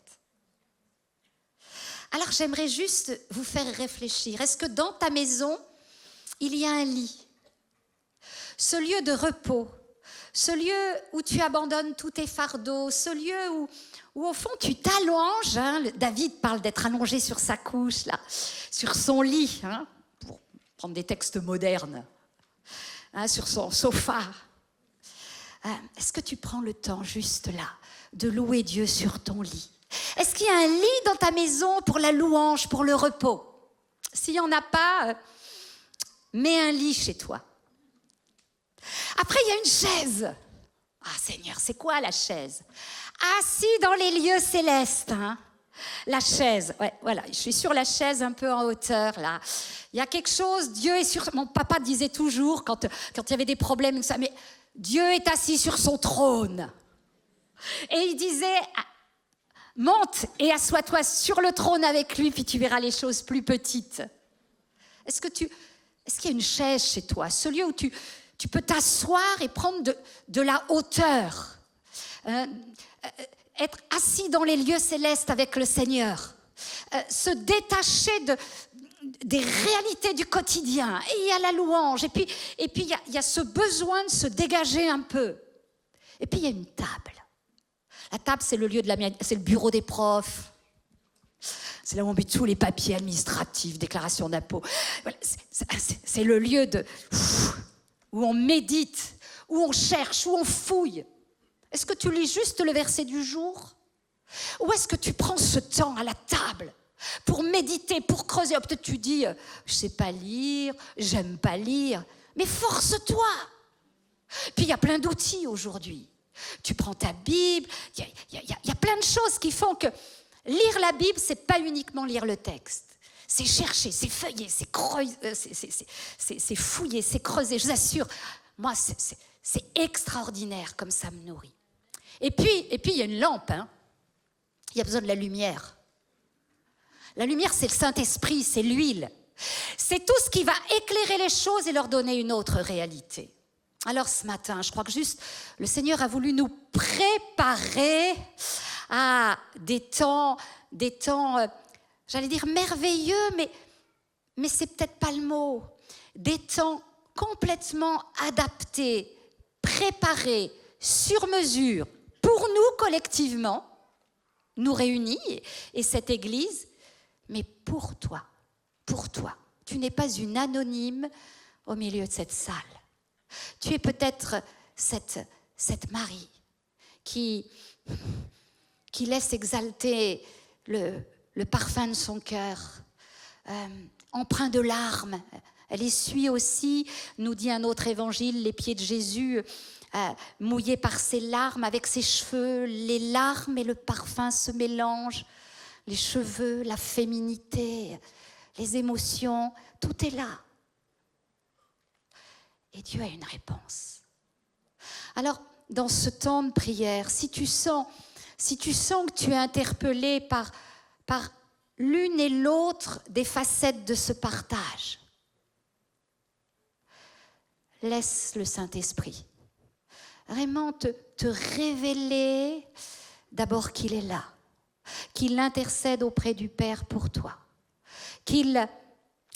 Alors j'aimerais juste vous faire réfléchir. Est-ce que dans ta maison, il y a un lit? Ce lieu de repos, ce lieu où tu abandonnes tous tes fardeaux, ce lieu où au fond tu t'allonges, hein, David parle d'être allongé sur sa couche, là, sur son lit, hein, pour prendre des textes modernes, hein, sur son sofa. Est-ce que tu prends le temps juste là de louer Dieu sur ton lit? Est-ce qu'il y a un lit dans ta maison pour la louange, pour le repos? S'il n'y en a pas, mets un lit chez toi. Après, il y a une chaise. Ah Seigneur, c'est quoi la chaise? Assis dans les lieux célestes. Hein? La chaise, ouais, voilà, je suis sur la chaise un peu en hauteur là. Il y a quelque chose, Dieu est sur... Mon papa disait toujours, quand il y avait des problèmes, ça, mais Dieu est assis sur son trône. Et il disait, monte et assois-toi sur le trône avec lui, puis tu verras les choses plus petites. Est-ce qu'il y a une chaise chez toi? Ce lieu où tu peux t'asseoir et prendre de la hauteur. Être assis dans les lieux célestes avec le Seigneur. Se détacher des réalités du quotidien. Et il y a la louange. Et puis il y a ce besoin de se dégager un peu. Et puis il y a une table. La table, c'est le lieu c'est le bureau des profs. C'est là où on met tous les papiers administratifs, déclaration d'impôts. Voilà, c'est le lieu où on médite, où on cherche, où on fouille. Est-ce que tu lis juste le verset du jour? Ou est-ce que tu prends ce temps à la table pour méditer, pour creuser? Peut-être tu dis, je sais pas lire, j'aime pas lire. Mais force-toi! Puis il y a plein d'outils aujourd'hui. Tu prends ta Bible, il y a plein de choses qui font que lire la Bible, c'est pas uniquement lire le texte. C'est chercher, c'est feuiller, c'est fouiller, c'est creuser. Je vous assure, moi, c'est extraordinaire comme ça me nourrit. Et puis il y a une lampe. Hein. Il y a besoin de la lumière. La lumière, c'est le Saint-Esprit, c'est l'huile. C'est tout ce qui va éclairer les choses et leur donner une autre réalité. Alors ce matin, je crois que juste le Seigneur a voulu nous préparer à des temps, j'allais dire merveilleux, mais c'est peut-être pas le mot. Des temps complètement adaptés, préparés, sur mesure, pour nous collectivement, nous réunis et cette Église, mais pour toi. Tu n'es pas une anonyme au milieu de cette salle. Tu es peut-être cette Marie qui laisse exalter le parfum de son cœur, empreint de larmes. Elle essuie aussi, nous dit un autre évangile, les pieds de Jésus, mouillés par ses larmes, avec ses cheveux. Les larmes et le parfum se mélangent. Les cheveux, la féminité, les émotions, tout est là. Et Dieu a une réponse. Alors, dans ce temps de prière, si tu sens si tu sens que tu es interpellé par l'une et l'autre des facettes de ce partage, laisse le Saint-Esprit vraiment te révéler d'abord qu'il est là, qu'il intercède auprès du Père pour toi, qu'il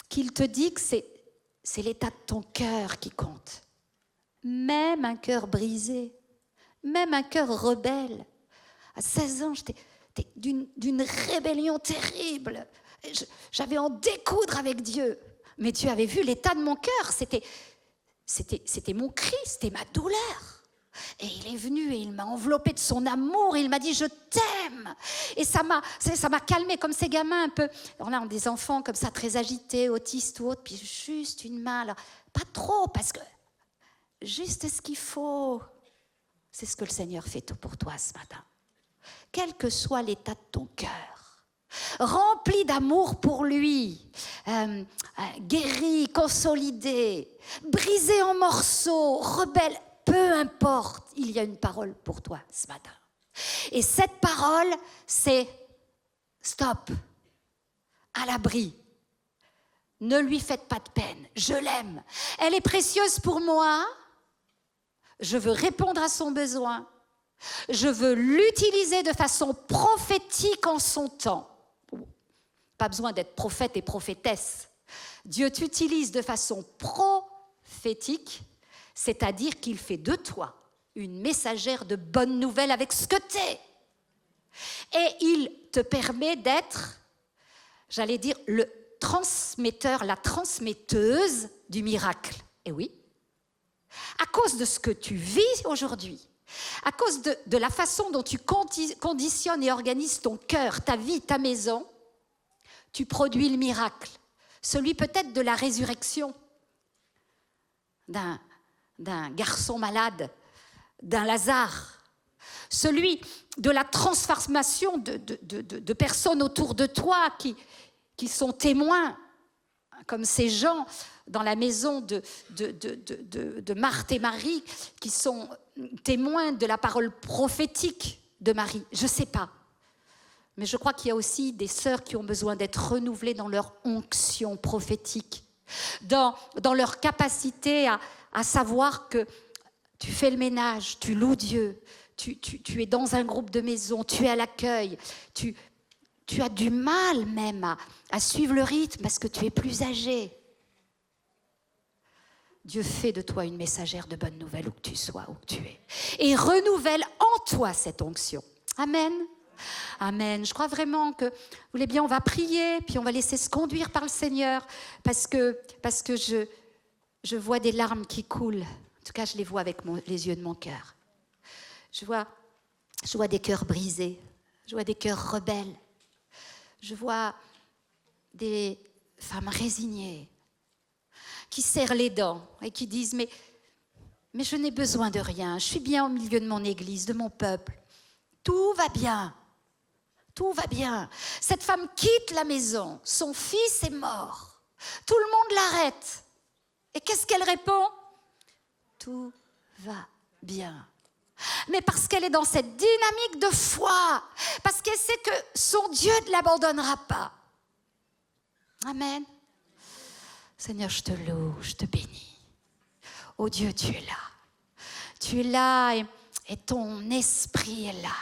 te dit que c'est l'état de ton cœur qui compte. Même un cœur brisé, même un cœur rebelle. À 16 ans, j'étais d'une rébellion terrible. J'avais en découdre avec Dieu. Mais Dieu avait vu l'état de mon cœur. C'était mon cri, c'était ma douleur. Et il est venu et il m'a enveloppé de son amour. Et il m'a dit, je t'aime. Et ça m'a calmé comme ces gamins un peu. Alors là, on a des enfants comme ça, très agités, autistes ou autres. Puis juste une main, alors, pas trop, parce que juste ce qu'il faut. C'est ce que le Seigneur fait tout pour toi ce matin. Quel que soit l'état de ton cœur, rempli d'amour pour lui, guéri, consolidé, brisé en morceaux, rebelle, peu importe, il y a une parole pour toi ce matin. Et cette parole, c'est stop, à l'abri. Ne lui faites pas de peine, je l'aime. Elle est précieuse pour moi, je veux répondre à son besoin. Je veux l'utiliser de façon prophétique en son temps. Pas besoin d'être prophète et prophétesse. Dieu t'utilise de façon prophétique, c'est-à-dire qu'il fait de toi une messagère de bonnes nouvelles avec ce que t'es. Et il te permet d'être, j'allais dire, le transmetteur, la transmetteuse du miracle. Et oui, à cause de ce que tu vis aujourd'hui, à cause de la façon dont tu conditionnes et organises ton cœur, ta vie, ta maison, tu produis le miracle. Celui peut-être de la résurrection d'un garçon malade, d'un Lazare. Celui de la transformation de personnes autour de toi qui sont témoins, comme ces gens dans la maison de Marthe et Marie, qui sont témoins de la parole prophétique de Marie. Je ne sais pas. Mais je crois qu'il y a aussi des sœurs qui ont besoin d'être renouvelées dans leur onction prophétique, dans leur capacité à savoir que tu fais le ménage, tu loues Dieu, tu es dans un groupe de maison, tu es à l'accueil, tu as du mal même à suivre le rythme parce que tu es plus âgé. Dieu fait de toi une messagère de bonnes nouvelles où que tu sois, où que tu es. Et renouvelle en toi cette onction. Amen. Amen. Je crois vraiment que, vous voulez bien, on va prier, puis on va laisser se conduire par le Seigneur, parce que je vois des larmes qui coulent. En tout cas, je les vois avec les yeux de mon cœur. Je vois des cœurs brisés. Je vois des cœurs rebelles. Je vois des femmes résignées qui serrent les dents et qui disent mais je n'ai besoin de rien. Je suis bien au milieu de mon église, de mon peuple. Tout va bien. Tout va bien. Cette femme quitte la maison. Son fils est mort. Tout le monde l'arrête. Et qu'est-ce qu'elle répond? Tout va bien. Mais parce qu'elle est dans cette dynamique de foi, parce qu'elle sait que son Dieu ne l'abandonnera pas. Amen. Seigneur, je te loue, je te bénis. Oh Dieu, tu es là. Tu es là et ton esprit est là.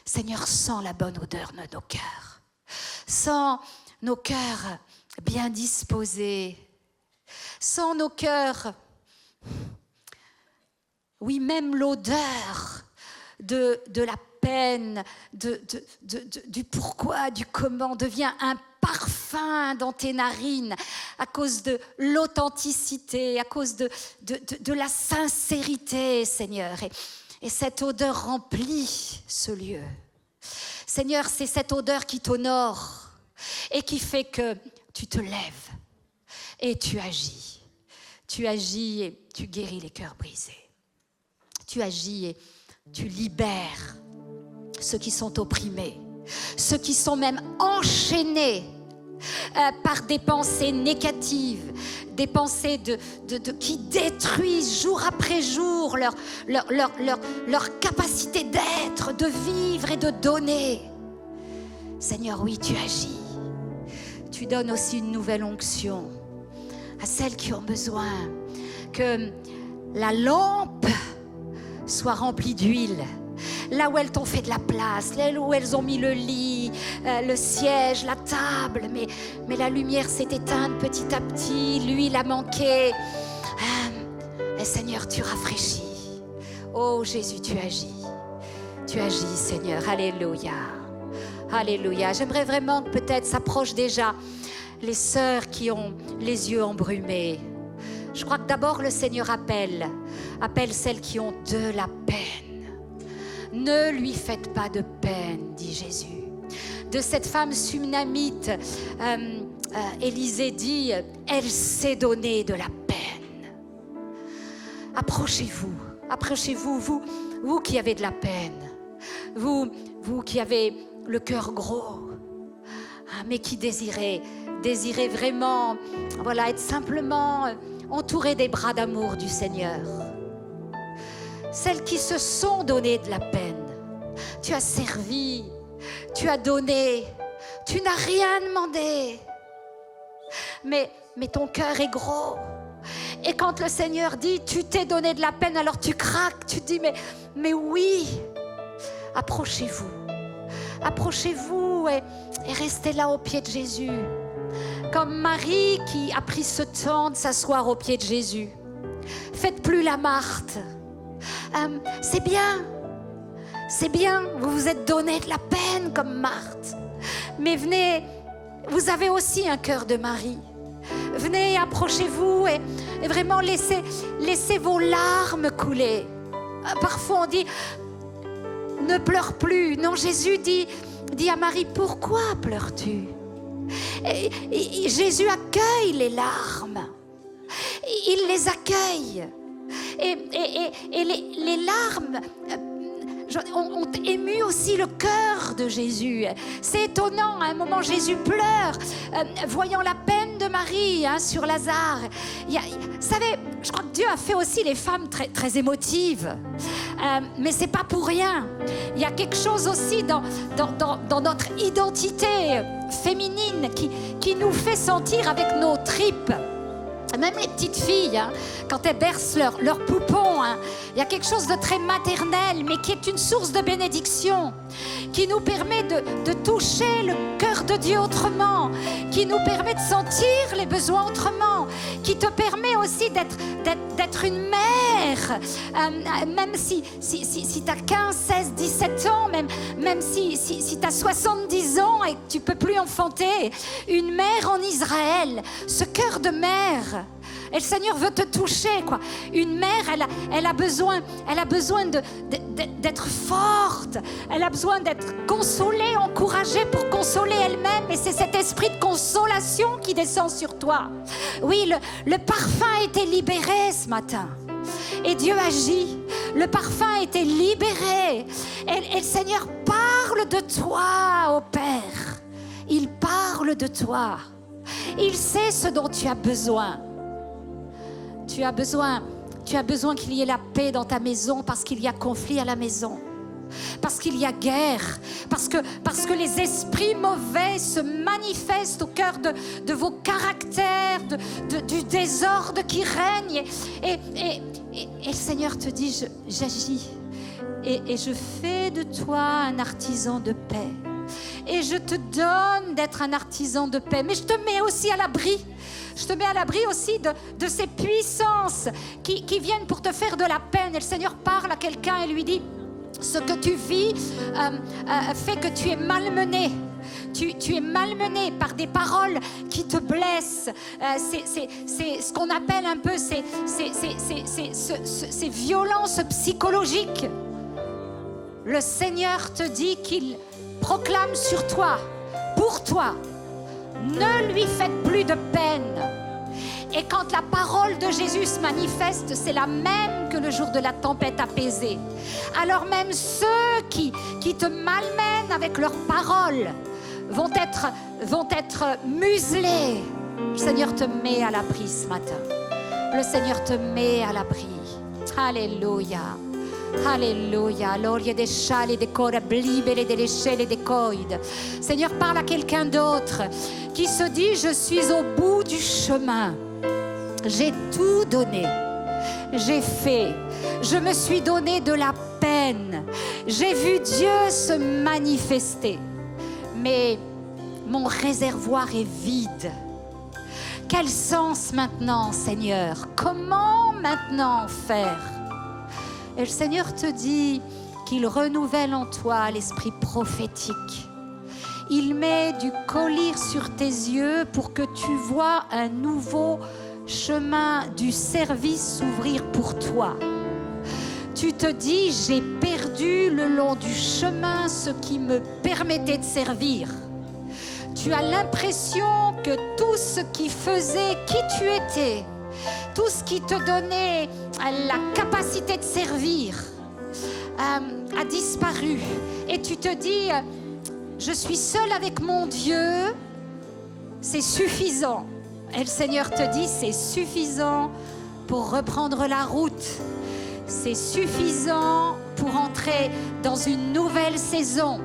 Seigneur, sens la bonne odeur de nos cœurs. Sens nos cœurs bien disposés. Sens nos cœurs, oui, même l'odeur de la peine, du pourquoi, du comment devient un parfum dans tes narines à cause de l'authenticité, à cause de la sincérité, Seigneur. Et cette odeur remplit ce lieu. Seigneur, c'est cette odeur qui t'honore et qui fait que tu te lèves et tu agis. Tu agis et tu guéris les cœurs brisés. Tu agis et tu libères ceux qui sont opprimés, ceux qui sont même enchaînés par des pensées négatives, des pensées qui détruisent jour après jour leur capacité d'être, de vivre et de donner. Seigneur, oui, tu agis. Tu donnes aussi une nouvelle onction à celles qui ont besoin que la lampe soit remplie d'huile. Là où elles t'ont fait de la place, là où elles ont mis le lit, le siège, la table, mais la lumière s'est éteinte petit à petit, l'huile a manqué. Et Seigneur, tu rafraîchis. Oh Jésus, tu agis. Tu agis, Seigneur. Alléluia. Alléluia. J'aimerais vraiment que peut-être s'approchent déjà les sœurs qui ont les yeux embrumés. Je crois que d'abord le Seigneur appelle celles qui ont de la peine. Ne lui faites pas de peine, dit Jésus. De cette femme sunamite, Élisée dit, elle s'est donnée de la peine. Approchez-vous, vous qui avez de la peine, vous qui avez le cœur gros, mais qui désirez vraiment, voilà, être simplement entouré des bras d'amour du Seigneur. Celles qui se sont données de la peine. Tu as servi, tu as donné, tu n'as rien demandé. Mais ton cœur est gros. Et quand le Seigneur dit, tu t'es donné de la peine, alors tu craques, tu dis, mais oui, approchez-vous et restez là au pied de Jésus. Comme Marie qui a pris ce temps de s'asseoir au pied de Jésus. Faites plus la Marthe. C'est bien, vous vous êtes donné de la peine comme Marthe. Mais venez, vous avez aussi un cœur de Marie. Venez, approchez-vous et vraiment laissez vos larmes couler. Parfois on dit, ne pleure plus. Non, Jésus dit à Marie, pourquoi pleures-tu? Et Jésus accueille les larmes. Il les accueille. Et les larmes ont ému aussi le cœur de Jésus. C'est étonnant, à un moment Jésus pleure, voyant la peine de Marie sur Lazare. Vous savez, je crois que Dieu a fait aussi les femmes très, très émotives. Mais c'est pas pour rien. Il y a quelque chose aussi dans notre identité féminine qui nous fait sentir avec nos tripes. Même les petites filles, quand elles bercent leur poupon, il y a quelque chose de très maternel, mais qui est une source de bénédiction, qui nous permet de toucher le cœur de Dieu autrement, qui nous permet de sentir les besoins autrement, qui te permet aussi d'être une mère, même si tu as 15, 16, 17 ans, même si tu as 70 ans et que tu ne peux plus enfanter, une mère en Israël, ce cœur de mère. Et le Seigneur veut te toucher, quoi. Une mère, elle a besoin d'être forte. Elle a besoin d'être consolée, encouragée pour consoler elle-même. Et c'est cet esprit de consolation qui descend sur toi. Oui, le parfum a été libéré ce matin. Et Dieu agit. Le parfum a été libéré. Et le Seigneur parle de toi au Père. Il parle de toi. Il sait ce dont tu as besoin. Tu as besoin qu'il y ait la paix dans ta maison parce qu'il y a conflit à la maison. Parce qu'il y a guerre. Parce que les esprits mauvais se manifestent au cœur de vos caractères, du désordre qui règne. Et le Seigneur te dit, j'agis. Et je fais de toi un artisan de paix. Et je te donne d'être un artisan de paix. Mais je te mets aussi à l'abri. Je te mets à l'abri aussi de ces puissances qui viennent pour te faire de la peine. Et le Seigneur parle à quelqu'un et lui dit, ce que tu vis fait que tu es malmené. Tu es malmené par des paroles qui te blessent. C'est ce qu'on appelle un peu ces violences psychologiques. Le Seigneur te dit qu'il proclame sur toi, pour toi, ne lui faites plus de peine. Et quand la parole de Jésus se manifeste, c'est la même que le jour de la tempête apaisée. Alors même ceux qui te malmènent avec leurs paroles vont être muselés. Le Seigneur te met à l'abri ce matin. Le Seigneur te met à l'abri. Alléluia. Alléluia. Gloria des chales des corps blibere delle scelle des coïdes. Seigneur, parle à quelqu'un d'autre qui se dit, je suis au bout du chemin. J'ai tout donné. J'ai fait. Je me suis donné de la peine. J'ai vu Dieu se manifester. Mais mon réservoir est vide. Quel sens maintenant, Seigneur? Comment maintenant faire? Et le Seigneur te dit qu'il renouvelle en toi l'esprit prophétique. Il met du collyre sur tes yeux pour que tu vois un nouveau chemin du service s'ouvrir pour toi. Tu te dis, j'ai perdu le long du chemin ce qui me permettait de servir. Tu as l'impression que tout ce qui faisait qui tu étais, tout ce qui te donnait la capacité de servir, a disparu. Et tu te dis, je suis seule avec mon Dieu, c'est suffisant. Et le Seigneur te dit, c'est suffisant pour reprendre la route. C'est suffisant pour entrer dans une nouvelle saison.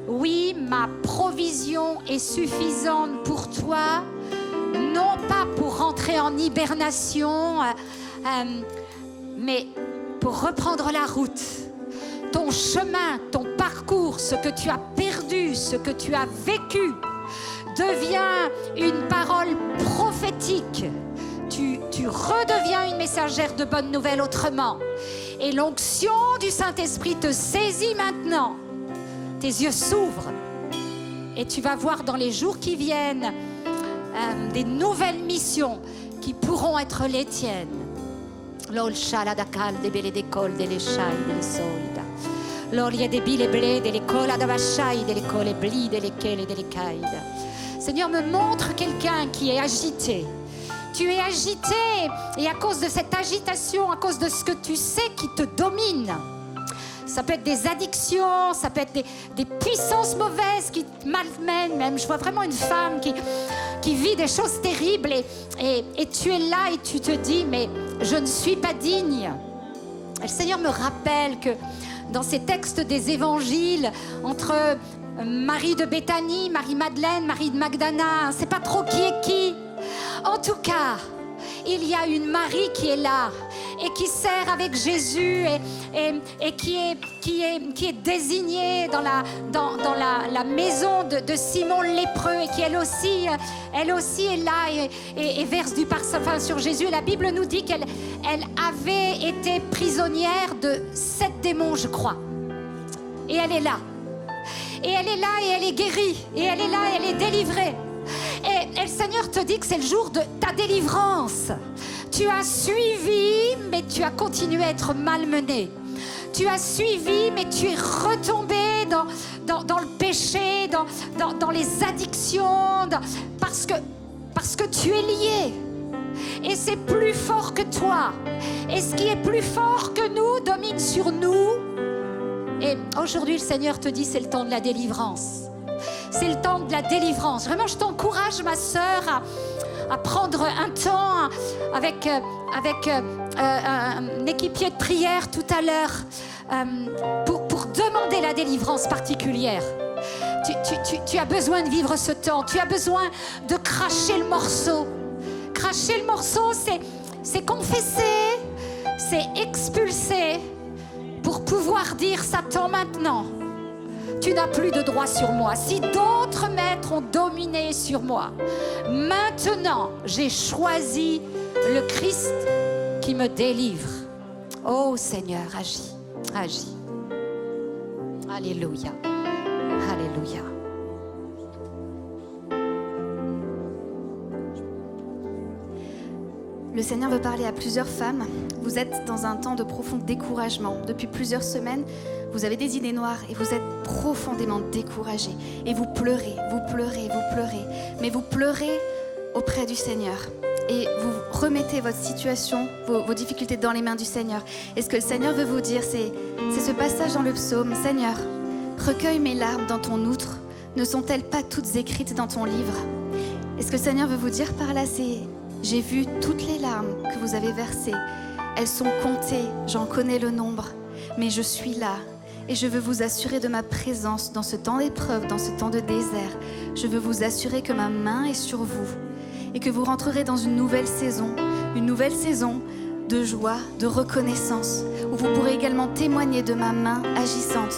Oui, ma provision est suffisante pour toi, non pas pour rentrer en hibernation, mais pour reprendre la route. Ton chemin, ton parcours, ce que tu as perdu, ce que tu as vécu, devient une parole prophétique. Tu redeviens une messagère de bonnes nouvelles autrement. Et l'onction du Saint-Esprit te saisit maintenant. Tes yeux s'ouvrent et tu vas voir dans les jours qui viennent des nouvelles missions qui pourront être les tiennes. Seigneur, me montre quelqu'un qui est agité. Tu es agité et à cause de cette agitation, à cause de ce que tu sais qui te domine, ça peut être des addictions, ça peut être des puissances mauvaises qui te malmènent même. Je vois vraiment une femme qui vit des choses terribles et tu es là et tu te dis, mais je ne suis pas digne. Et le Seigneur me rappelle que dans ces textes des évangiles, entre Marie de Béthanie, Marie-Madeleine, Marie de Magdala, on ne sait pas trop qui est qui. En tout cas, il y a une Marie qui est là et qui sert avec Jésus et qui est désignée dans la maison de Simon le lépreux et qui elle aussi est là et verse du parfum sur Jésus. Et la Bible nous dit qu'elle avait été prisonnière de 7 démons, je crois. Et elle est là. Et elle est là et elle est guérie. Et elle est là et elle est délivrée. Et le Seigneur te dit que c'est le jour de ta délivrance. Tu as suivi, mais tu as continué à être malmené. Tu as suivi, mais tu es retombé dans le péché, dans les addictions, parce que tu es lié. Et c'est plus fort que toi. Et ce qui est plus fort que nous domine sur nous. Et aujourd'hui, le Seigneur te dit, c'est le temps de la délivrance. C'est le temps de la délivrance. Vraiment, je t'encourage, ma sœur, à prendre un temps avec un équipier de prière tout à l'heure pour demander la délivrance particulière. Tu as besoin de vivre ce temps. Tu as besoin de cracher le morceau. Cracher le morceau, c'est confesser, c'est expulser pour pouvoir dire, Satan, maintenant, tu n'as plus de droit sur moi. Si d'autres maîtres ont dominé sur moi, maintenant, j'ai choisi le Christ qui me délivre. Oh Seigneur, agis, agis. Alléluia, alléluia. Le Seigneur veut parler à plusieurs femmes. Vous êtes dans un temps de profond découragement. Depuis plusieurs semaines, vous avez des idées noires et vous êtes profondément découragés. Et vous pleurez, vous pleurez, vous pleurez. Mais vous pleurez auprès du Seigneur. Et vous remettez votre situation, vos difficultés dans les mains du Seigneur. Et ce que le Seigneur veut vous dire, c'est ce passage dans le psaume. Seigneur, recueille mes larmes dans ton outre. Ne sont-elles pas toutes écrites dans ton livre ? Et ce que le Seigneur veut vous dire par là, c'est: j'ai vu toutes les larmes que vous avez versées. Elles sont comptées, j'en connais le nombre. Mais je suis là et je veux vous assurer de ma présence dans ce temps d'épreuve, dans ce temps de désert. Je veux vous assurer que ma main est sur vous et que vous rentrerez dans une nouvelle saison de joie, de reconnaissance, où vous pourrez également témoigner de ma main agissante.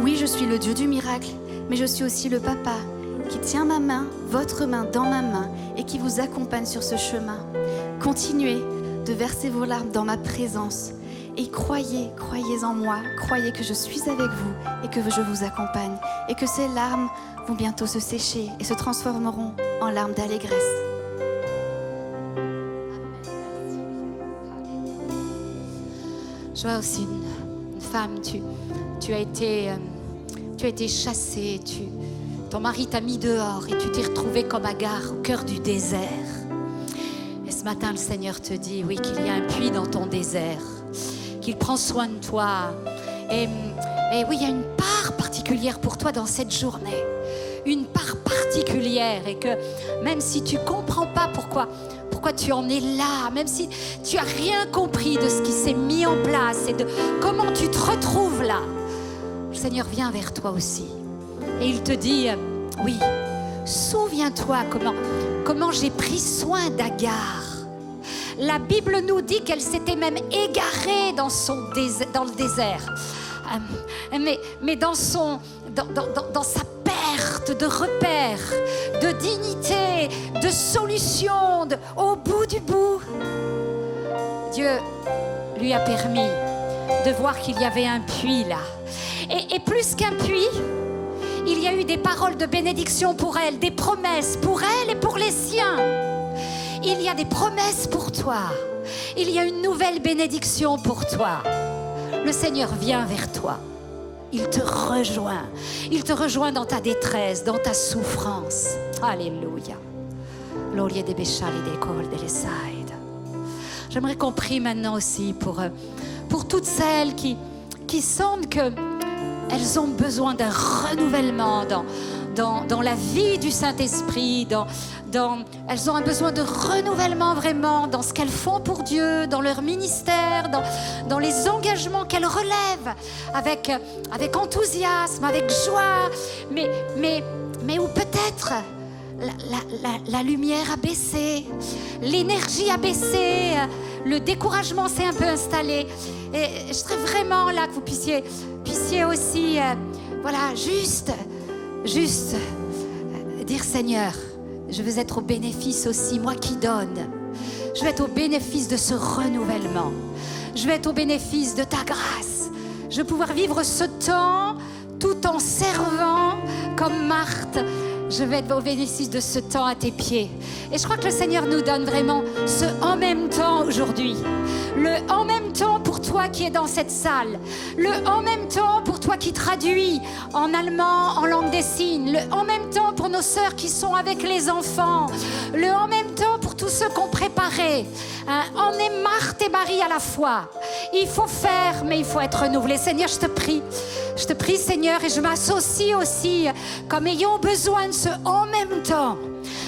Oui, je suis le Dieu du miracle, mais je suis aussi le Papa qui tient ma main, votre main dans ma main et qui vous accompagne sur ce chemin. Continuez de verser vos larmes dans ma présence et croyez en moi, croyez que je suis avec vous et que je vous accompagne et que ces larmes vont bientôt se sécher et se transformeront en larmes d'allégresse. Je vois aussi une femme, tu as été chassée, ton mari t'a mis dehors et tu t'es retrouvée comme Agar au cœur du désert. Et ce matin, le Seigneur te dit, oui, qu'il y a un puits dans ton désert, qu'il prend soin de toi. Et oui, il y a une part particulière pour toi dans cette journée. Une part particulière, et que même si tu ne comprends pas pourquoi tu en es là, même si tu n'as rien compris de ce qui s'est mis en place et de comment tu te retrouves là, le Seigneur vient vers toi aussi. Et il te dit, oui, souviens-toi comment j'ai pris soin d'Agar. La Bible nous dit qu'elle s'était même égarée dans le désert. Mais dans sa perte de repères, de dignité, de solution, au bout du bout, Dieu lui a permis de voir qu'il y avait un puits là. Et plus qu'un puits, il y a eu des paroles de bénédiction pour elle, des promesses pour elle et pour les siens. Il y a des promesses pour toi. Il y a une nouvelle bénédiction pour toi. Le Seigneur vient vers toi. Il te rejoint. Il te rejoint dans ta détresse, dans ta souffrance. Alléluia. J'aimerais qu'on prie maintenant aussi pour toutes celles qui sentent qu'elles ont besoin d'un renouvellement dans la vie du Saint-Esprit, elles ont un besoin de renouvellement vraiment dans ce qu'elles font pour Dieu, dans leur ministère, dans les engagements qu'elles relèvent avec enthousiasme, avec joie, mais où peut-être la lumière a baissé, l'énergie a baissé, le découragement s'est un peu installé. Et je serais vraiment là que vous puissiez aussi, juste dire: Seigneur, je veux être au bénéfice aussi, moi qui donne. Je veux être au bénéfice de ce renouvellement. Je veux être au bénéfice de ta grâce. Je veux pouvoir vivre ce temps tout en servant comme Marthe. Je vais être au bénéfice de ce temps à tes pieds. Et je crois que le Seigneur nous donne vraiment ce en même temps aujourd'hui. Le en même temps pour toi qui es dans cette salle. Le en même temps pour toi qui traduis en allemand, en langue des signes. Le en même temps pour nos sœurs qui sont avec les enfants. Le en même temps pour tous ceux qu'on préparait. On est Marthe et Marie à la fois. Il faut faire, mais il faut être renouvelé. Seigneur, je te prie. Je te prie, Seigneur, et je m'associe aussi comme ayant besoin de ce en même temps.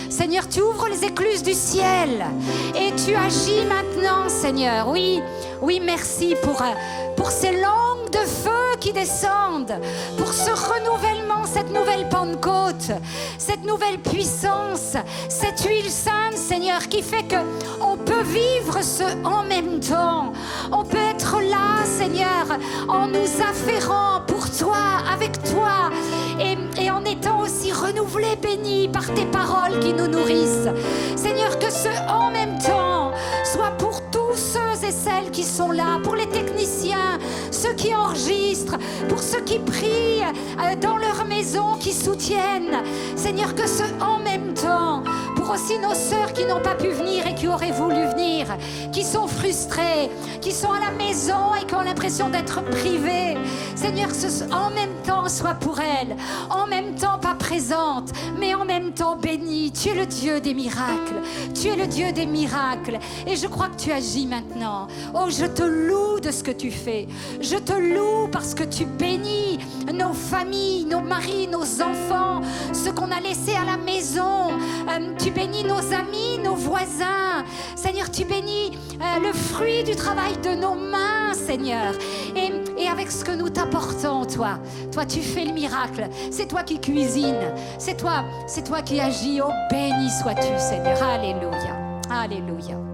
Seigneur, tu ouvres les écluses du ciel et tu agis maintenant, Seigneur. Oui, merci pour ces langues de feu qui descendent, pour ce renouvellement, cette nouvelle Pentecôte, cette nouvelle puissance, cette huile sainte, Seigneur, qui fait qu'on peut vivre ce en même temps. On peut être là, Seigneur, en nous affairant pour toi, avec toi, et en étant aussi renouvelés, bénis par tes paroles qui nous nourrissent. Seigneur, que ce en même temps soit pour tous ceux et celles qui sont là, pour les techniciens, ceux qui enregistrent, pour ceux qui prient dans leur maison, qui soutiennent. Seigneur, que ce en même temps, pour aussi nos sœurs qui n'ont pas pu venir et qui auraient voulu venir, qui sont frustrées, qui sont à la maison et qui ont l'impression d'être privées. Seigneur, que ce en même temps soit pour elles, en même temps pas omniprésente, mais en même temps bénie. Tu es le Dieu des miracles. Tu es le Dieu des miracles. Et je crois que tu agis maintenant. Oh, je te loue de ce que tu fais. Je te loue parce que tu bénis nos familles, nos maris, nos enfants, ceux qu'on a laissés à la maison. Tu bénis nos amis, nos voisins. Seigneur, tu bénis le fruit du travail de nos mains, Seigneur. Et avec ce que nous t'apportons, toi, tu fais le miracle. C'est toi qui cuisines. C'est toi qui agis. Oh, béni sois-tu, Seigneur. Alléluia. Alléluia.